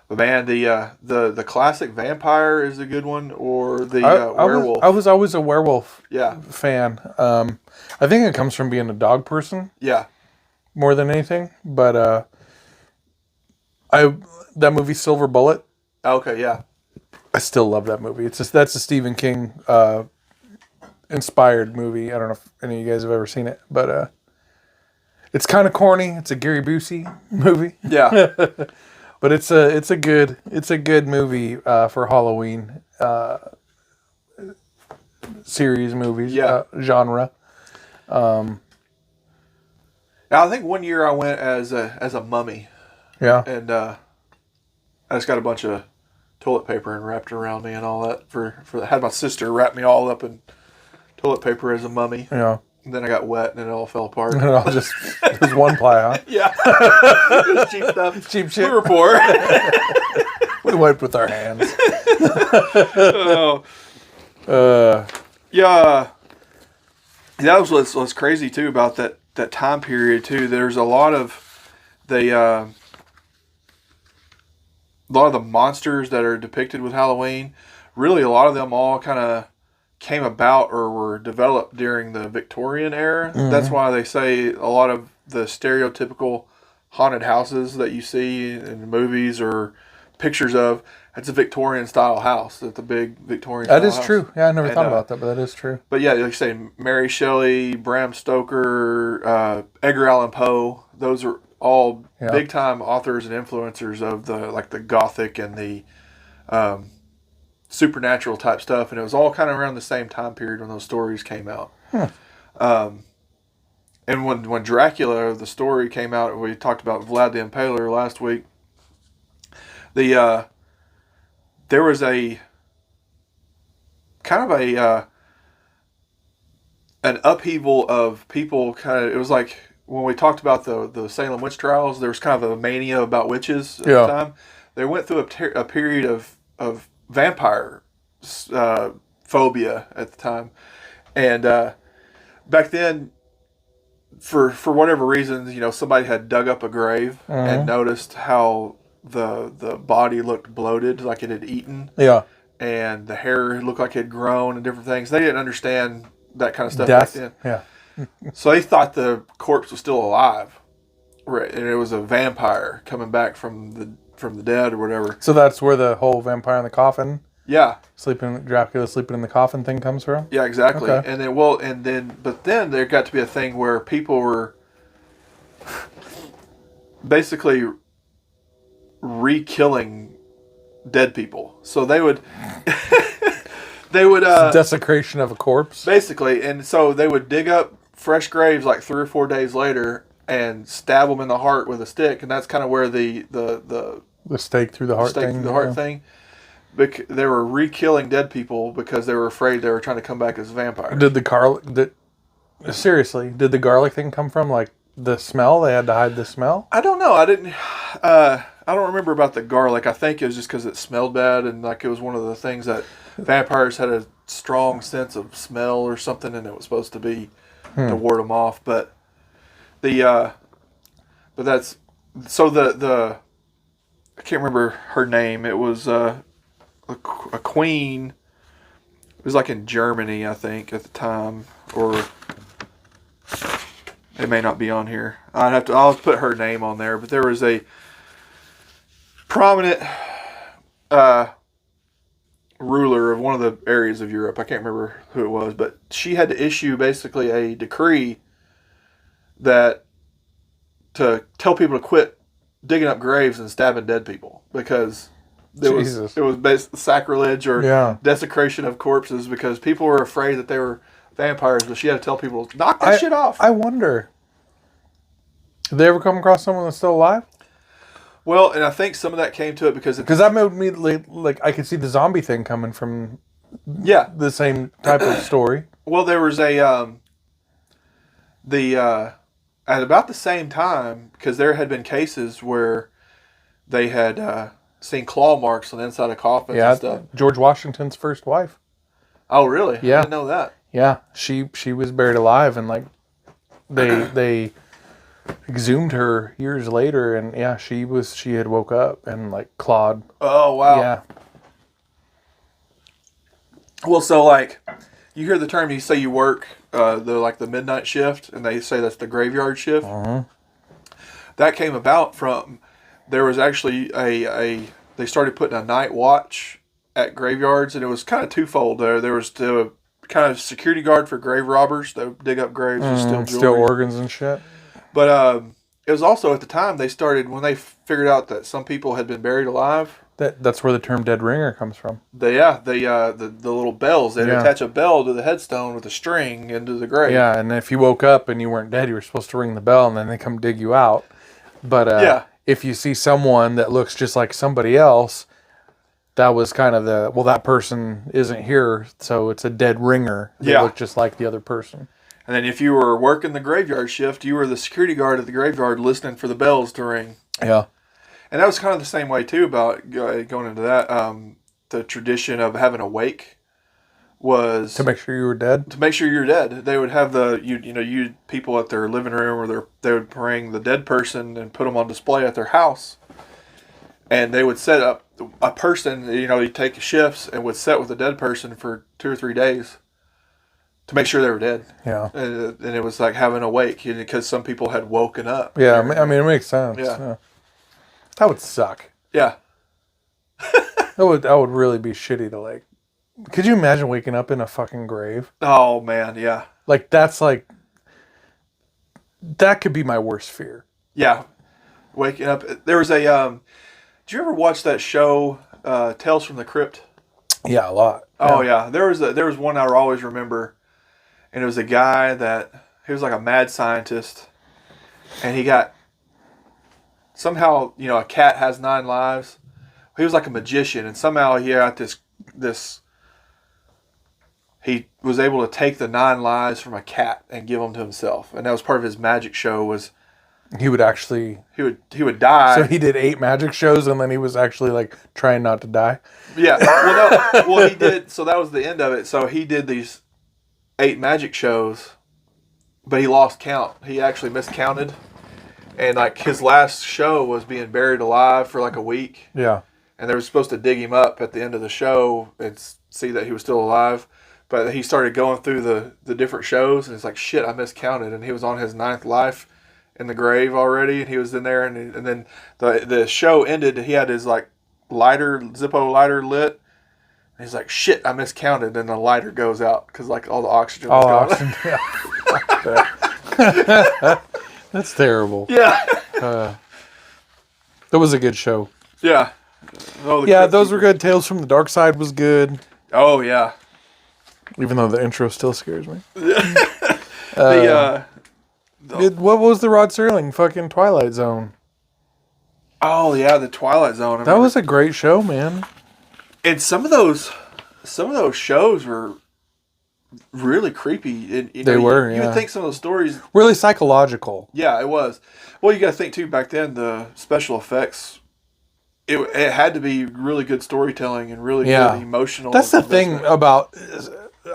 But man, the classic vampire is a good one, or the werewolf. I was always a werewolf fan. I think it comes from being a dog person. Yeah, more than anything, but. That movie Silver Bullet. Okay, yeah. I still love that movie. That's a Stephen King inspired movie. I don't know if any of you guys have ever seen it, but it's kind of corny. It's a Gary Busey movie. Yeah. But it's a good movie for Halloween series movies genre. I think one year I went as a mummy. Yeah. And I just got a bunch of toilet paper and wrapped it around me and all that. I had my sister wrap me all up in toilet paper as a mummy. Yeah. And then I got wet and it all fell apart. And it all just one ply, huh? Yeah. It was cheap stuff. Cheap shit. We were poor. We wiped with our hands. Yeah. That was what's crazy too about that time period too. There's a lot of the monsters that are depicted with Halloween, really a lot of them all kind of came about or were developed during the Victorian era. Mm-hmm. That's why they say a lot of the stereotypical haunted houses that you see in movies or pictures of, it's a Victorian style house. It's a big Victorian style house. That is true. Yeah, I never thought about that, but that is true. But yeah, like you say, Mary Shelley, Bram Stoker, Edgar Allan Poe, those are all big time authors and influencers of the Gothic and the supernatural type stuff, and it was all kind of around the same time period when those stories came out. And when Dracula, the story came out, we talked about Vlad the Impaler last week. There was a kind of an upheaval of people. It was like when we talked about the Salem witch trials. There was kind of a mania about witches at the time. They went through a period of vampire phobia at the time, and back then, for whatever reasons, somebody had dug up a grave and noticed how the body looked bloated, like it had eaten. Yeah. And the hair looked like it had grown and different things. They didn't understand that kind of stuff Death. back then. Yeah. So they thought the corpse was still alive. Right. And it was a vampire coming back from the dead or whatever. So that's where the whole vampire in the coffin, Yeah. Dracula sleeping in the coffin thing comes from? Yeah, exactly. Okay. But then there got to be a thing where people were basically re-killing dead people. So they would Desecration of a corpse. basically, and so they would dig up fresh graves like 3 or 4 days later and stab them in the heart with a stick, and that's kind of where the stake through the heart stake thing. through the heart thing. They were re-killing dead people because they were afraid they were trying to come back as vampires. Did the garlic thing come from like the smell? They had to hide the smell? I don't know. I don't remember about the garlic. I think it was just because it smelled bad, and like it was one of the things that vampires had a strong sense of smell or something, and it was supposed to be to ward them off. But that's so the I can't remember her name. It was a queen. It was like in Germany, I think, at the time, or it may not be on here. I'll put her name on there. But there was a prominent ruler of one of the areas of Europe. I can't remember who it was, but she had to issue basically a decree that to tell people to quit digging up graves and stabbing dead people because it was basically sacrilege or desecration of corpses because people were afraid that they were vampires, but she had to tell people to knock that shit off. I wonder, did they ever come across someone that's still alive? Well, and I think some of that came to it because that made me like I could see the zombie thing coming from the same type of story. Well, there was at about the same time, because there had been cases where they had seen claw marks on the inside of coffins and stuff. George Washington's first wife. Oh, really? Yeah. I didn't know that. Yeah, she was buried alive, and like they exhumed her years later, and she had woke up and like clawed. Oh, wow. Yeah. Well, so like you hear the term, you say you work the midnight shift, and they say that's the graveyard shift. That came about from there was actually they started putting a night watch at graveyards, and it was kind of twofold. There was the kind of security guard for grave robbers that would dig up graves and steal jewelry, steal organs and shit. But it was also at the time they started when they figured out that some people had been buried alive. That's where the term dead ringer comes from. The little bells. They'd attach a bell to the headstone with a string into the grave. Yeah, and if you woke up and you weren't dead, you were supposed to ring the bell, and then they come dig you out. But if you see someone that looks just like somebody else, that was kind of that person isn't here, so it's a dead ringer. They look just like the other person. And then if you were working the graveyard shift, you were the security guard at the graveyard listening for the bells to ring. Yeah. And that was kind of the same way, too, about going into that. The tradition of having a wake was... To make sure you were dead? To make sure you're dead. They would have you people at their living room, or they would bring the dead person and put them on display at their house. And they would set up a person, you'd take shifts and would set with a dead person for 2 or 3 days to make sure they were dead. Yeah. And it was like having a wake, because some people had woken up. Yeah, I mean, it makes sense. Yeah. That would suck. Yeah. that would really be shitty to like. Could you imagine waking up in a fucking grave? Oh man, yeah. Like that could be my worst fear. Yeah. Waking up. There was a did you ever watch that show Tales from the Crypt? Yeah, a lot. Oh yeah. There was one I always remember, and it was a guy he was like a mad scientist, and he got somehow, a cat has 9 lives. He was like a magician, and somehow he got this. He was able to take the 9 lives from a cat and give them to himself, and that was part of his magic show. Was he would actually he would die? So he did 8 magic shows, and then he was actually like trying not to die. Yeah. Well, he did. So that was the end of it. So he did these 8 magic shows, but he lost count. He actually miscounted. And like his last show was being buried alive for like a week. Yeah. And they were supposed to dig him up at the end of the show and see that he was still alive. But he started going through the different shows, and it's like, shit, I miscounted. And he was on his 9th life in the grave already, and he was in there. And then the show ended. He had his like Zippo lighter lit. And he's like, shit, I miscounted. And the lighter goes out because like all the oxygen was gone. Yeah. That's terrible. Yeah. That was a good show. Yeah. Those were good. Tales from the Dark Side was good. Oh, yeah. Even though the intro still scares me. What was the Rod Serling fucking Twilight Zone? Oh, yeah, the Twilight Zone. That was a great show, man. And some of those shows were really creepy. And, They were, You would think some of those stories... Really psychological. Yeah, it was. Well, you got to think, too, back then, the special effects, it had to be really good storytelling and really good emotional... That's the thing about...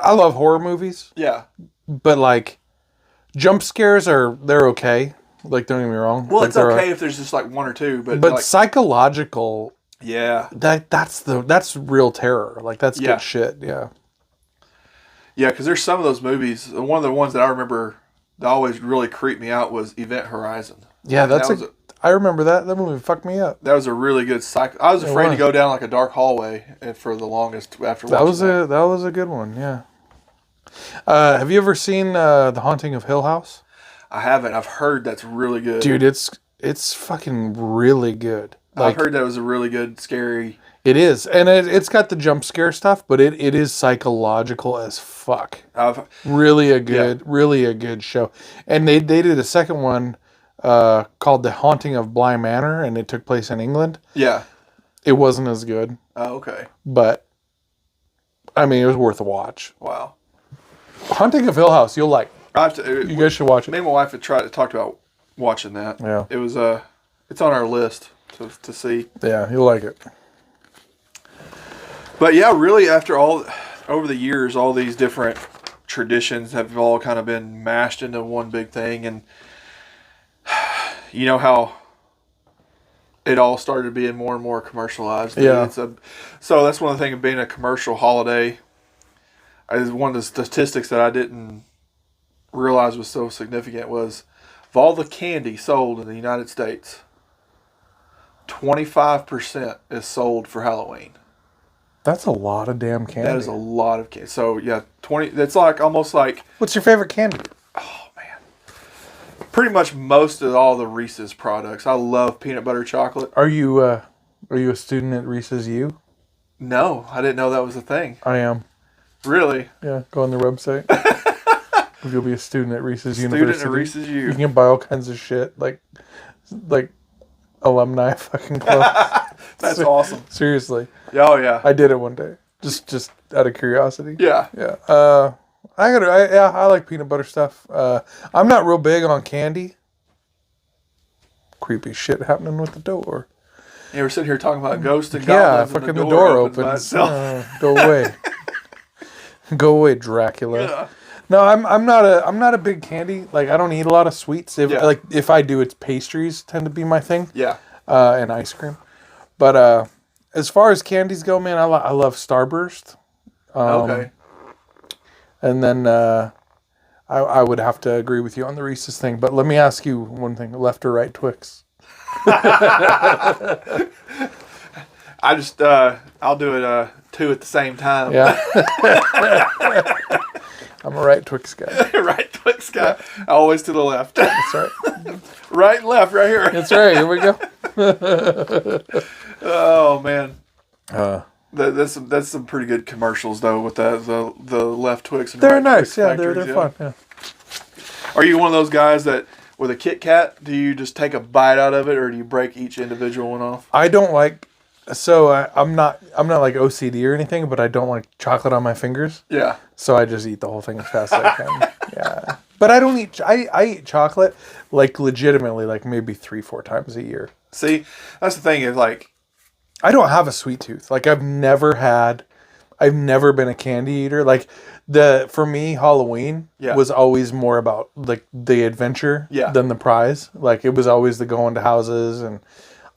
I love horror movies. Yeah. But, like, jump scares they're okay. Like, don't get me wrong. Well, like, it's okay if there's just, like, one or two, but like, psychological... Yeah. That's real terror. Like, that's good shit, yeah. Yeah, because there's some of those movies. One of the ones that I remember that always really creeped me out was Event Horizon. Yeah, I remember that. That movie fucked me up. That was a really good I was afraid to go down like a dark hallway for the longest after watching that. That was a good one, yeah. Have you ever seen The Haunting of Hill House? I haven't. I've heard that's really good. Dude, it's fucking really good. I've heard that was a really good, scary... It is, and it's got the jump scare stuff, but it is psychological as fuck. Really a good show. And they did a second one called The Haunting of Bly Manor, and it took place in England. Yeah. It wasn't as good. Oh, okay. But, I mean, it was worth a watch. Wow. Haunting of Hill House, you'll like. You guys should watch it. Me and my wife had talked about watching that. Yeah. It was it's on our list to see. Yeah, you'll like it. But yeah, really, over the years, all these different traditions have all kind of been mashed into one big thing, and you know how it all started being more and more commercialized. Yeah. So that's one of the things of being a commercial holiday. One of the statistics that I didn't realize was so significant was of all the candy sold in the United States, 25% is sold for Halloween. That's a lot of damn candy. That is a lot of candy. So yeah, 20. That's like almost like. What's your favorite candy? Oh man, pretty much most of all the Reese's products. I love peanut butter chocolate. Are you a student at Reese's U? No, I didn't know that was a thing. I am. Really? Yeah. Go on the website. You'll be a student at Reese's University. Student at Reese's U. You can buy all kinds of shit like alumni fucking clubs. That's awesome. Seriously. Oh yeah. I did it one day. Just out of curiosity. Yeah. Yeah. I like peanut butter stuff. I'm not real big on candy. Creepy shit happening with the door. Yeah, we're sitting here talking about ghosts and goblins. Yeah, fucking the door opens. Go away. Go away, Dracula. Yeah. No, I'm not a big candy. Like, I don't eat a lot of sweets. If I do, it's pastries tend to be my thing. Yeah. And ice cream. But as far as candies go, man, I love Starburst. Okay. And then I would have to agree with you on the Reese's thing. But let me ask you one thing: left or right Twix? I just I'll do it two at the same time. Yeah. I'm a right Twix guy. Right Twix guy. Yeah. Always to the left. That's right. Right and left, right here. That's right. Here we go. Oh man. That's some pretty good commercials though with the left Twix. And they're right nice. Twix yeah, factories, they're fun. Yeah. Are you one of those guys that with a Kit Kat, do you just take a bite out of it, or do you break each individual one off? I don't like. So I'm not like OCD or anything, but I don't like chocolate on my fingers. Yeah. So I just eat the whole thing as fast as I can. Yeah. But I don't eat. I eat chocolate like legitimately, like maybe 3-4 times a year. See, that's the thing is like, I don't have a sweet tooth. Like I've never been a candy eater. Like For me, Halloween Yeah. was always more about like the adventure Yeah. than the prize. Like it was always the going to houses, and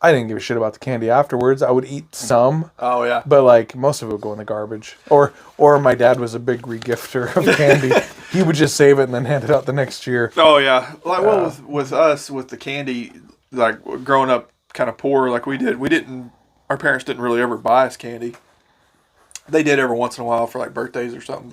I didn't give a shit about the candy afterwards. I would eat some, Oh yeah. but like most of it would go in the garbage. Or my dad was a big regifter of candy. He would just save it and then hand it out the next year. Oh yeah. Like well, with us with the candy, like growing up kind of poor, like we didn't. Our parents didn't really ever buy us candy. They did every once in a while for like birthdays or something,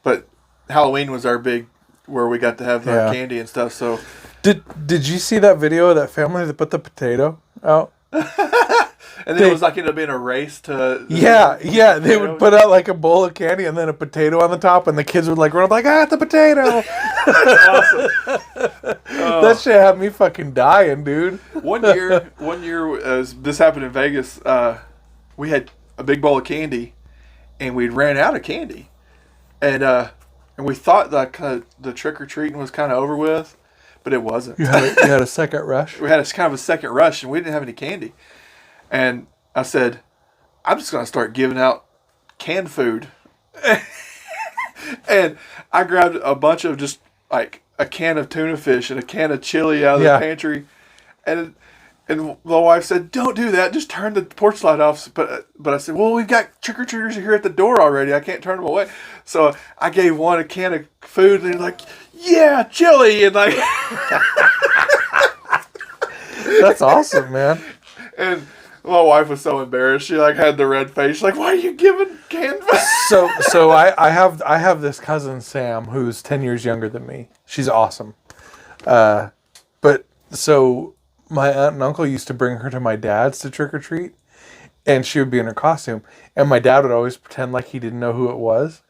but Halloween was our big where we got to have the Yeah. candy and stuff. So Did you see that video of that family that put the potato out? and then it was like it'd been a race to Yeah, they would put out like a bowl of candy and then a potato on the top, and the kids would like run up like, "Ah, the potato!" awesome. That shit had me fucking dying, dude. One year, as this happened in Vegas, we had a big bowl of candy, and we ran out of candy, and we thought that the trick or treating was kind of over with, but it wasn't. You had a second rush. We had a kind of a second rush, and we didn't have any candy, and I said, "I'm just gonna start giving out canned food," and I grabbed a bunch of just like a can of tuna fish and a can of chili out of the pantry, and my wife said, "Don't do that. Just turn the porch light off." But I said, "Well, we've got trick or treaters here at the door already. I can't turn them away." So I gave one a can of food, and they're like, "Yeah, chili," and like, That's awesome, man. and my wife was so embarrassed. She like had the red face. She's like, "Why are you giving canned food?" So I have this cousin Sam who's 10 years younger than me. She's awesome. But so my aunt and uncle used to bring her to my dad's to trick or treat, and she would be in her costume, and my dad would always pretend like he didn't know who it was,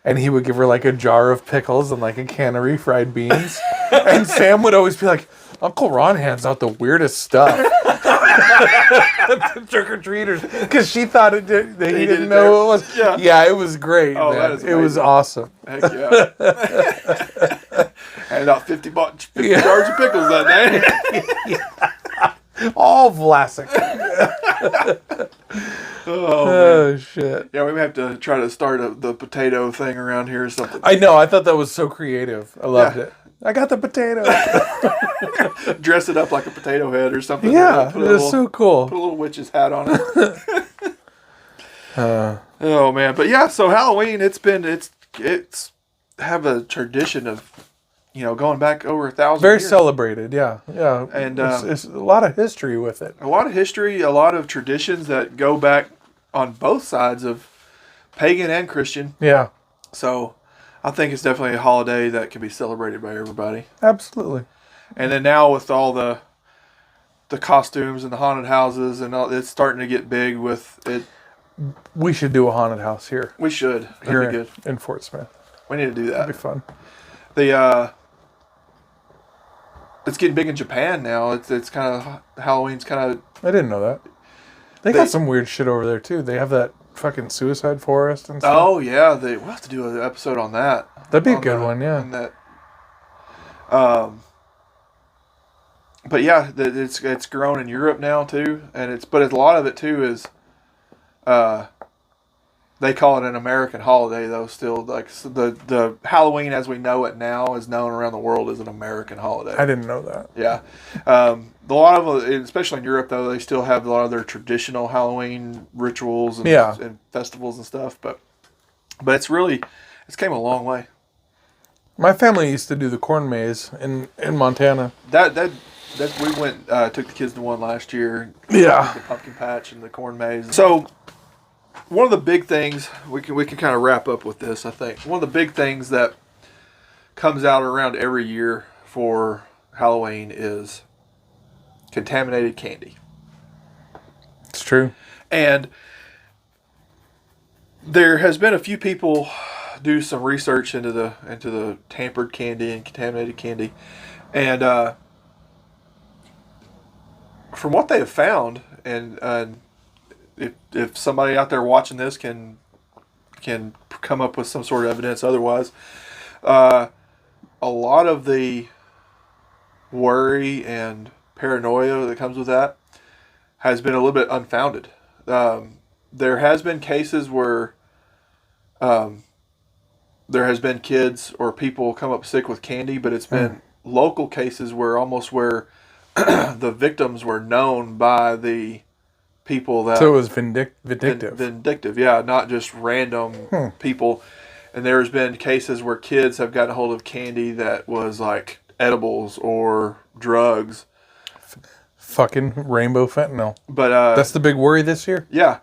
and he would give her like a jar of pickles and like a can of refried beans, and Sam would always be like, "Uncle Ron hands out the weirdest stuff." The trick or treaters, because she thought he didn't know who it was. Yeah, it was great. Oh, man. that is It was amazing. awesome. Heck yeah! Handed out 50 jars of pickles that day. All Vlasic. Oh, man. Oh shit! Yeah, we may have to try to start the potato thing around here or something. I know. I thought that was so creative. I loved Yeah. it. I got the potato. Dress it up like a potato head or something. Yeah, Put it a was little, so cool. Put a little witch's hat on it. Oh man, but yeah. So Halloween, it's have a tradition of, going back over 1,000 Very years. celebrated. Yeah. And, it's a lot of history with it. A lot of history, a lot of traditions that go back on both sides of pagan and Christian. Yeah, So I think it's definitely a holiday that can be celebrated by everybody. absolutely. And then now with all the costumes and the haunted houses and all, it's starting to get big with it. We should do a haunted house here. We should. That'd Here be good. in Fort Smith. We need to do That'd be that. fun. It's getting big in Japan now. It's kind of Halloween's kind of. I didn't know that. They got some weird shit over there too. They have that fucking suicide forest and stuff. Oh yeah, we'll have to do an episode on that. That'd be a good one, yeah. On that. But yeah, it's grown in Europe now too, but a lot of it too is, they call it an American holiday though. Still, like the Halloween as we know it now is known around the world as an American holiday. I didn't know that. Yeah, a lot of, especially in Europe though, they still have a lot of their traditional Halloween rituals and festivals and stuff. But it's came a long way. My family used to do the corn maze in Montana. That we went took the kids to one last year. Yeah. The pumpkin patch and the corn maze. So one of the big things we can kind of wrap up with this. I think one of the big things that comes out around every year for Halloween is contaminated candy. It's true. And there has been a few people do some research into the tampered candy and contaminated candy, and from what they have found, and if somebody out there watching this can come up with some sort of evidence otherwise, a lot of the worry and paranoia that comes with that has been a little bit unfounded. There has been cases where there has been kids or people come up sick with candy, but it's been local cases where the victims were known by the people that... So it was vindictive. Vindictive, yeah, not just random people. And there's been cases where kids have gotten a hold of candy that was like edibles or drugs. Fucking rainbow fentanyl. But that's the big worry this year? Yeah.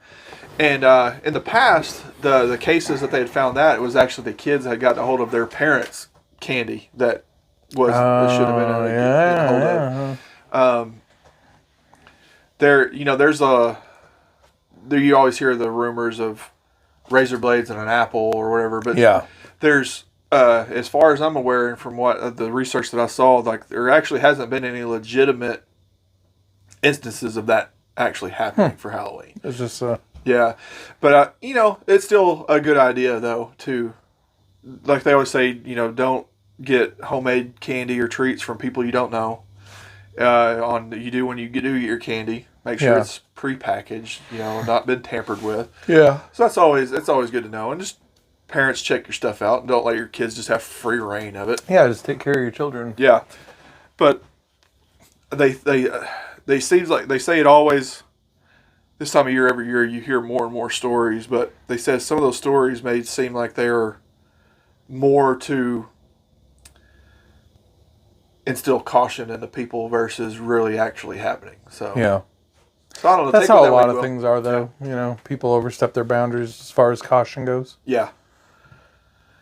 And in the past, the cases that they had found that, it was actually the kids that had gotten a hold of their parents' candy that was should have been a hold of. You always hear the rumors of razor blades and an apple or whatever, but there's as far as I'm aware, and from what the research that I saw, like there actually hasn't been any legitimate instances of that actually happening for Halloween. It's just yeah, but it's still a good idea though to, like they always say, don't get homemade candy or treats from people you don't know. When you do your candy, make sure it's prepackaged, not been tampered with. Yeah. So it's always good to know, and just parents check your stuff out and don't let your kids just have free reign of it. Yeah, just take care of your children. Yeah, but they seems like they say it always. This time of year, every year, you hear more and more stories, but they said some of those stories may seem like they are more to instill caution in the people versus really actually happening. So yeah, so I don't know. That's how a lot of things are, though. Yeah. People overstep their boundaries as far as caution goes. Yeah,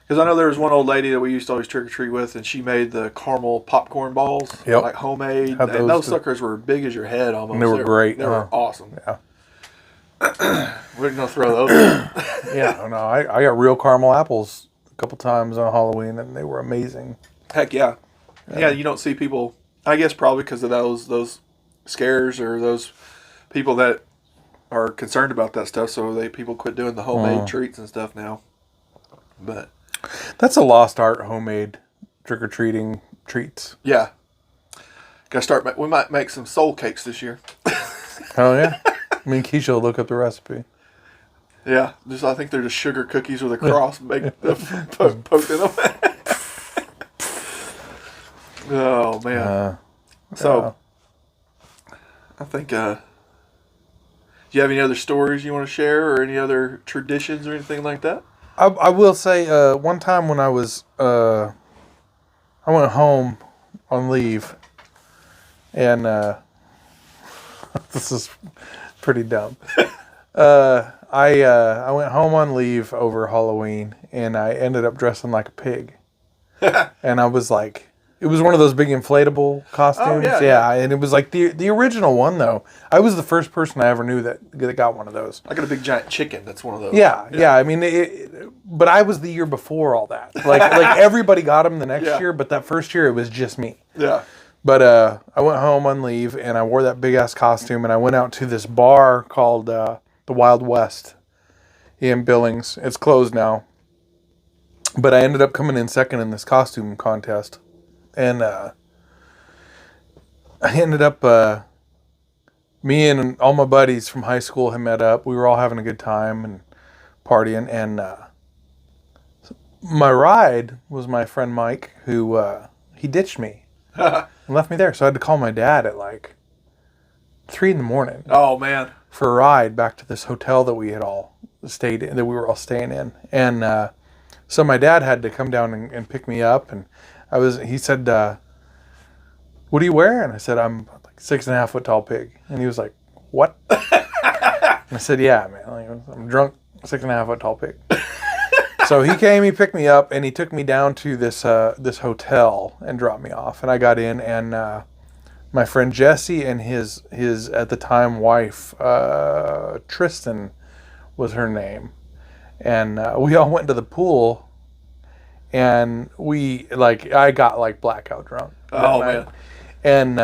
because I know there was one old lady that we used to always trick or treat with, and she made the caramel popcorn balls, like homemade, and those suckers were big as your head almost. And they were great. They were awesome. Yeah. We're gonna throw those in. Yeah, no, I got real caramel apples a couple times on Halloween, and they were amazing. Heck yeah. Yeah, you don't see people, I guess probably because of those scares or those people that are concerned about that stuff, so people quit doing the homemade treats and stuff now. But that's a lost art, homemade trick-or-treating treats. Yeah. We might make some soul cakes this year. Oh, yeah. Me and Keisha will look up the recipe. Yeah. I think they're just sugar cookies with a cross poked in them. Oh, man. I think, do you have any other stories you want to share or any other traditions or anything like that? I will say, one time when I was, I went home on leave, and this is pretty dumb. I went home on leave over Halloween, and I ended up dressing like a pig. And I was like, it was one of those big inflatable costumes. Oh, yeah. And it was like the original one, though. I was the first person I ever knew that got one of those. I got a big giant chicken. That's one of those. Yeah. I mean, but I was the year before all that. Like everybody got them the next year, but that first year it was just me. Yeah. But I went home on leave, and I wore that big-ass costume, and I went out to this bar called the Wild West in Billings. It's closed now. But I ended up coming in second in this costume contest. And I ended up, me and all my buddies from high school had met up. We were all having a good time and partying. And my ride was my friend Mike, who he ditched me and left me there. So I had to call my dad at like 3 a.m. Oh, man. For a ride back to this hotel that we had all stayed in, that we were all staying in. And so my dad had to come down and pick me up. And he said, what are you wearing? I said, I'm like 6.5 foot tall pig. And he was like, what? And I said, yeah, man, I'm drunk 6.5 foot tall pig. So he came, he picked me up, and he took me down to this hotel and dropped me off. And I got in, and my friend Jesse and his at the time wife, Tristan was her name. And we all went to the pool. And I got blackout drunk. Oh, man. And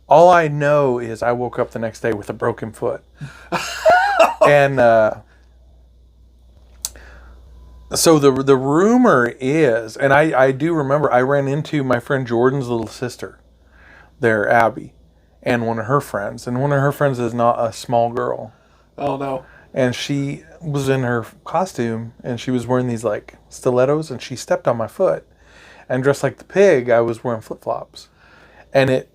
all I know is I woke up the next day with a broken foot. And so the rumor is, and I do remember, I ran into my friend Jordan's little sister there, Abby, and one of her friends. And one of her friends is not a small girl. Oh, no. and she was in her costume, and she was wearing these like stilettos, and she stepped on my foot. And dressed like the pig, I was wearing flip-flops. And it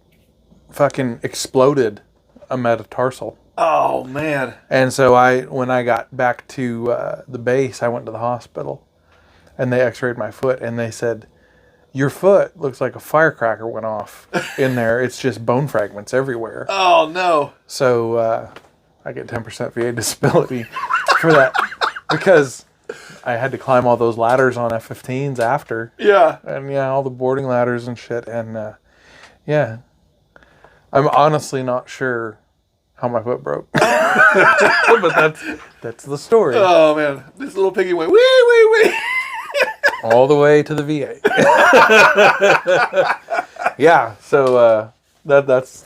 fucking exploded a metatarsal. Oh, man. And so when I got back to the base, I went to the hospital. And they x-rayed my foot, and they said, your foot looks like a firecracker went off in there. It's just bone fragments everywhere. Oh, no. So I get 10% VA disability for that. Because I had to climb all those ladders on F-15s after. Yeah. And yeah, all the boarding ladders and shit. And yeah. I'm honestly not sure how my foot broke. But that's the story. Oh, man. This little piggy went wee, wee, wee. All the way to the VA. Yeah, so that's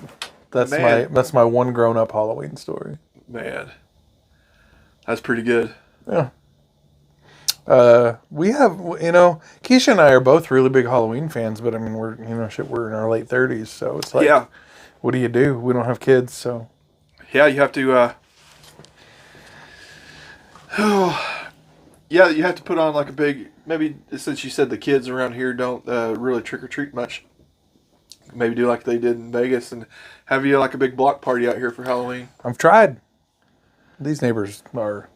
my one grown up Halloween story. Man. That's pretty good. Yeah. We have, Keisha and I are both really big Halloween fans, but I mean, we're in our late 30s, so it's like, yeah. What do you do? We don't have kids, so. Yeah, you have to, yeah, you have to put on like a big, maybe since you said the kids around here don't really trick or treat much, maybe do like they did in Vegas and have you like a big block party out here for Halloween. I've tried. These neighbors are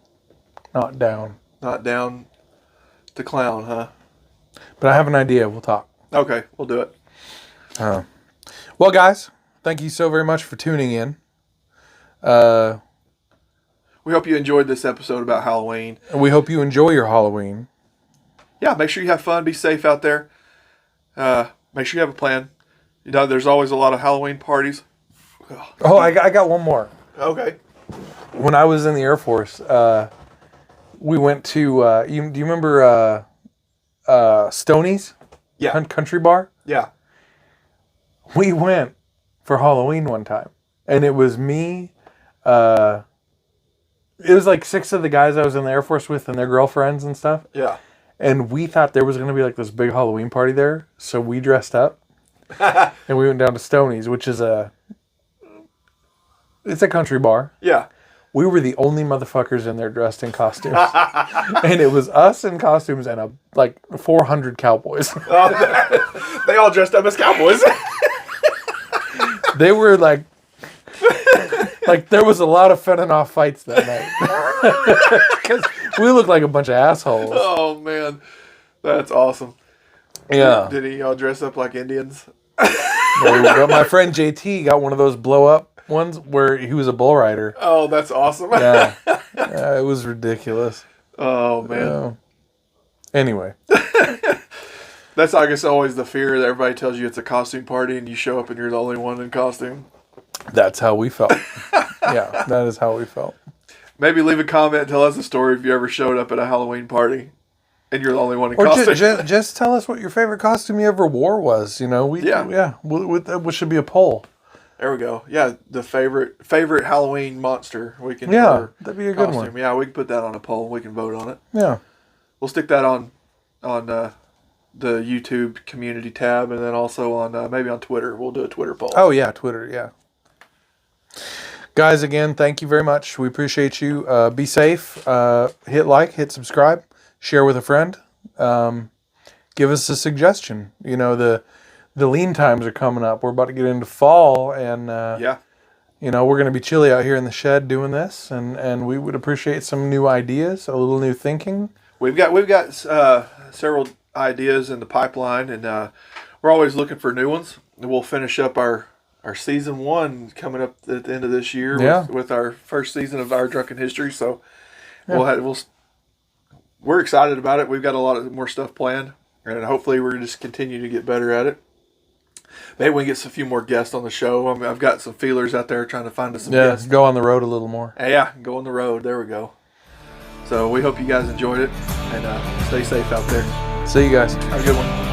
not down. Not down to clown, huh? But I have an idea. We'll talk. Okay, we'll do it. Well, guys, thank you so very much for tuning in. We hope you enjoyed this episode about Halloween. And we hope you enjoy your Halloween. Yeah, make sure you have fun. Be safe out there. Make sure you have a plan. There's always a lot of Halloween parties. Oh, I got one more. Okay. When I was in the Air Force, we went to, do you remember Stoney's? Yeah. Country bar? Yeah. We went for Halloween one time. And it was me, it was like 6 of the guys I was in the Air Force with and their girlfriends and stuff. Yeah. And we thought there was going to be like this big Halloween party there. So we dressed up. And we went down to Stoney's, which is it's a country bar. Yeah. We were the only motherfuckers in there dressed in costumes. And it was us in costumes and like 400 cowboys. They all dressed up as cowboys. They were like there was a lot of fending off fights that night. Because we looked like a bunch of assholes. Oh, man. That's awesome. Yeah. Did he all dress up like Indians? But my friend JT got one of those blow up ones where he was a bull rider. Oh, that's awesome. Yeah. It was ridiculous. Oh, man. Anyway. That's, I guess, always the fear that everybody tells you it's a costume party and you show up and you're the only one in costume. That's how we felt. Yeah, that is how we felt. Maybe leave a comment and tell us a story if you ever showed up at a Halloween party and you're the only one in or costume. just tell us what your favorite costume you ever wore was. What should be a poll. There we go. Yeah, the favorite Halloween monster we can. Yeah, that'd be a good one. Yeah, we can put that on a poll. We can vote on it. Yeah, we'll stick that on the YouTube community tab, and then also on maybe on Twitter. We'll do a Twitter poll. Oh yeah, Twitter. Yeah. Guys, again, thank you very much. We appreciate you. Be safe. Hit like, hit subscribe, share with a friend. Give us a suggestion. The lean times are coming up. We're about to get into fall, and we're going to be chilly out here in the shed doing this, and we would appreciate some new ideas, a little new thinking. We've got several ideas in the pipeline, and we're always looking for new ones. We'll finish up our season 1 coming up at the end of this year with our first season of our Drunken history. So we're excited about it. We've got a lot of more stuff planned, and hopefully we're just continue to get better at it. Maybe we can get a few more guests on the show. I mean, I've got some feelers out there trying to find us some guests. Go on the road a little more. Yeah, go on the road. There we go. So we hope you guys enjoyed it, and stay safe out there. See you guys. Have a good one.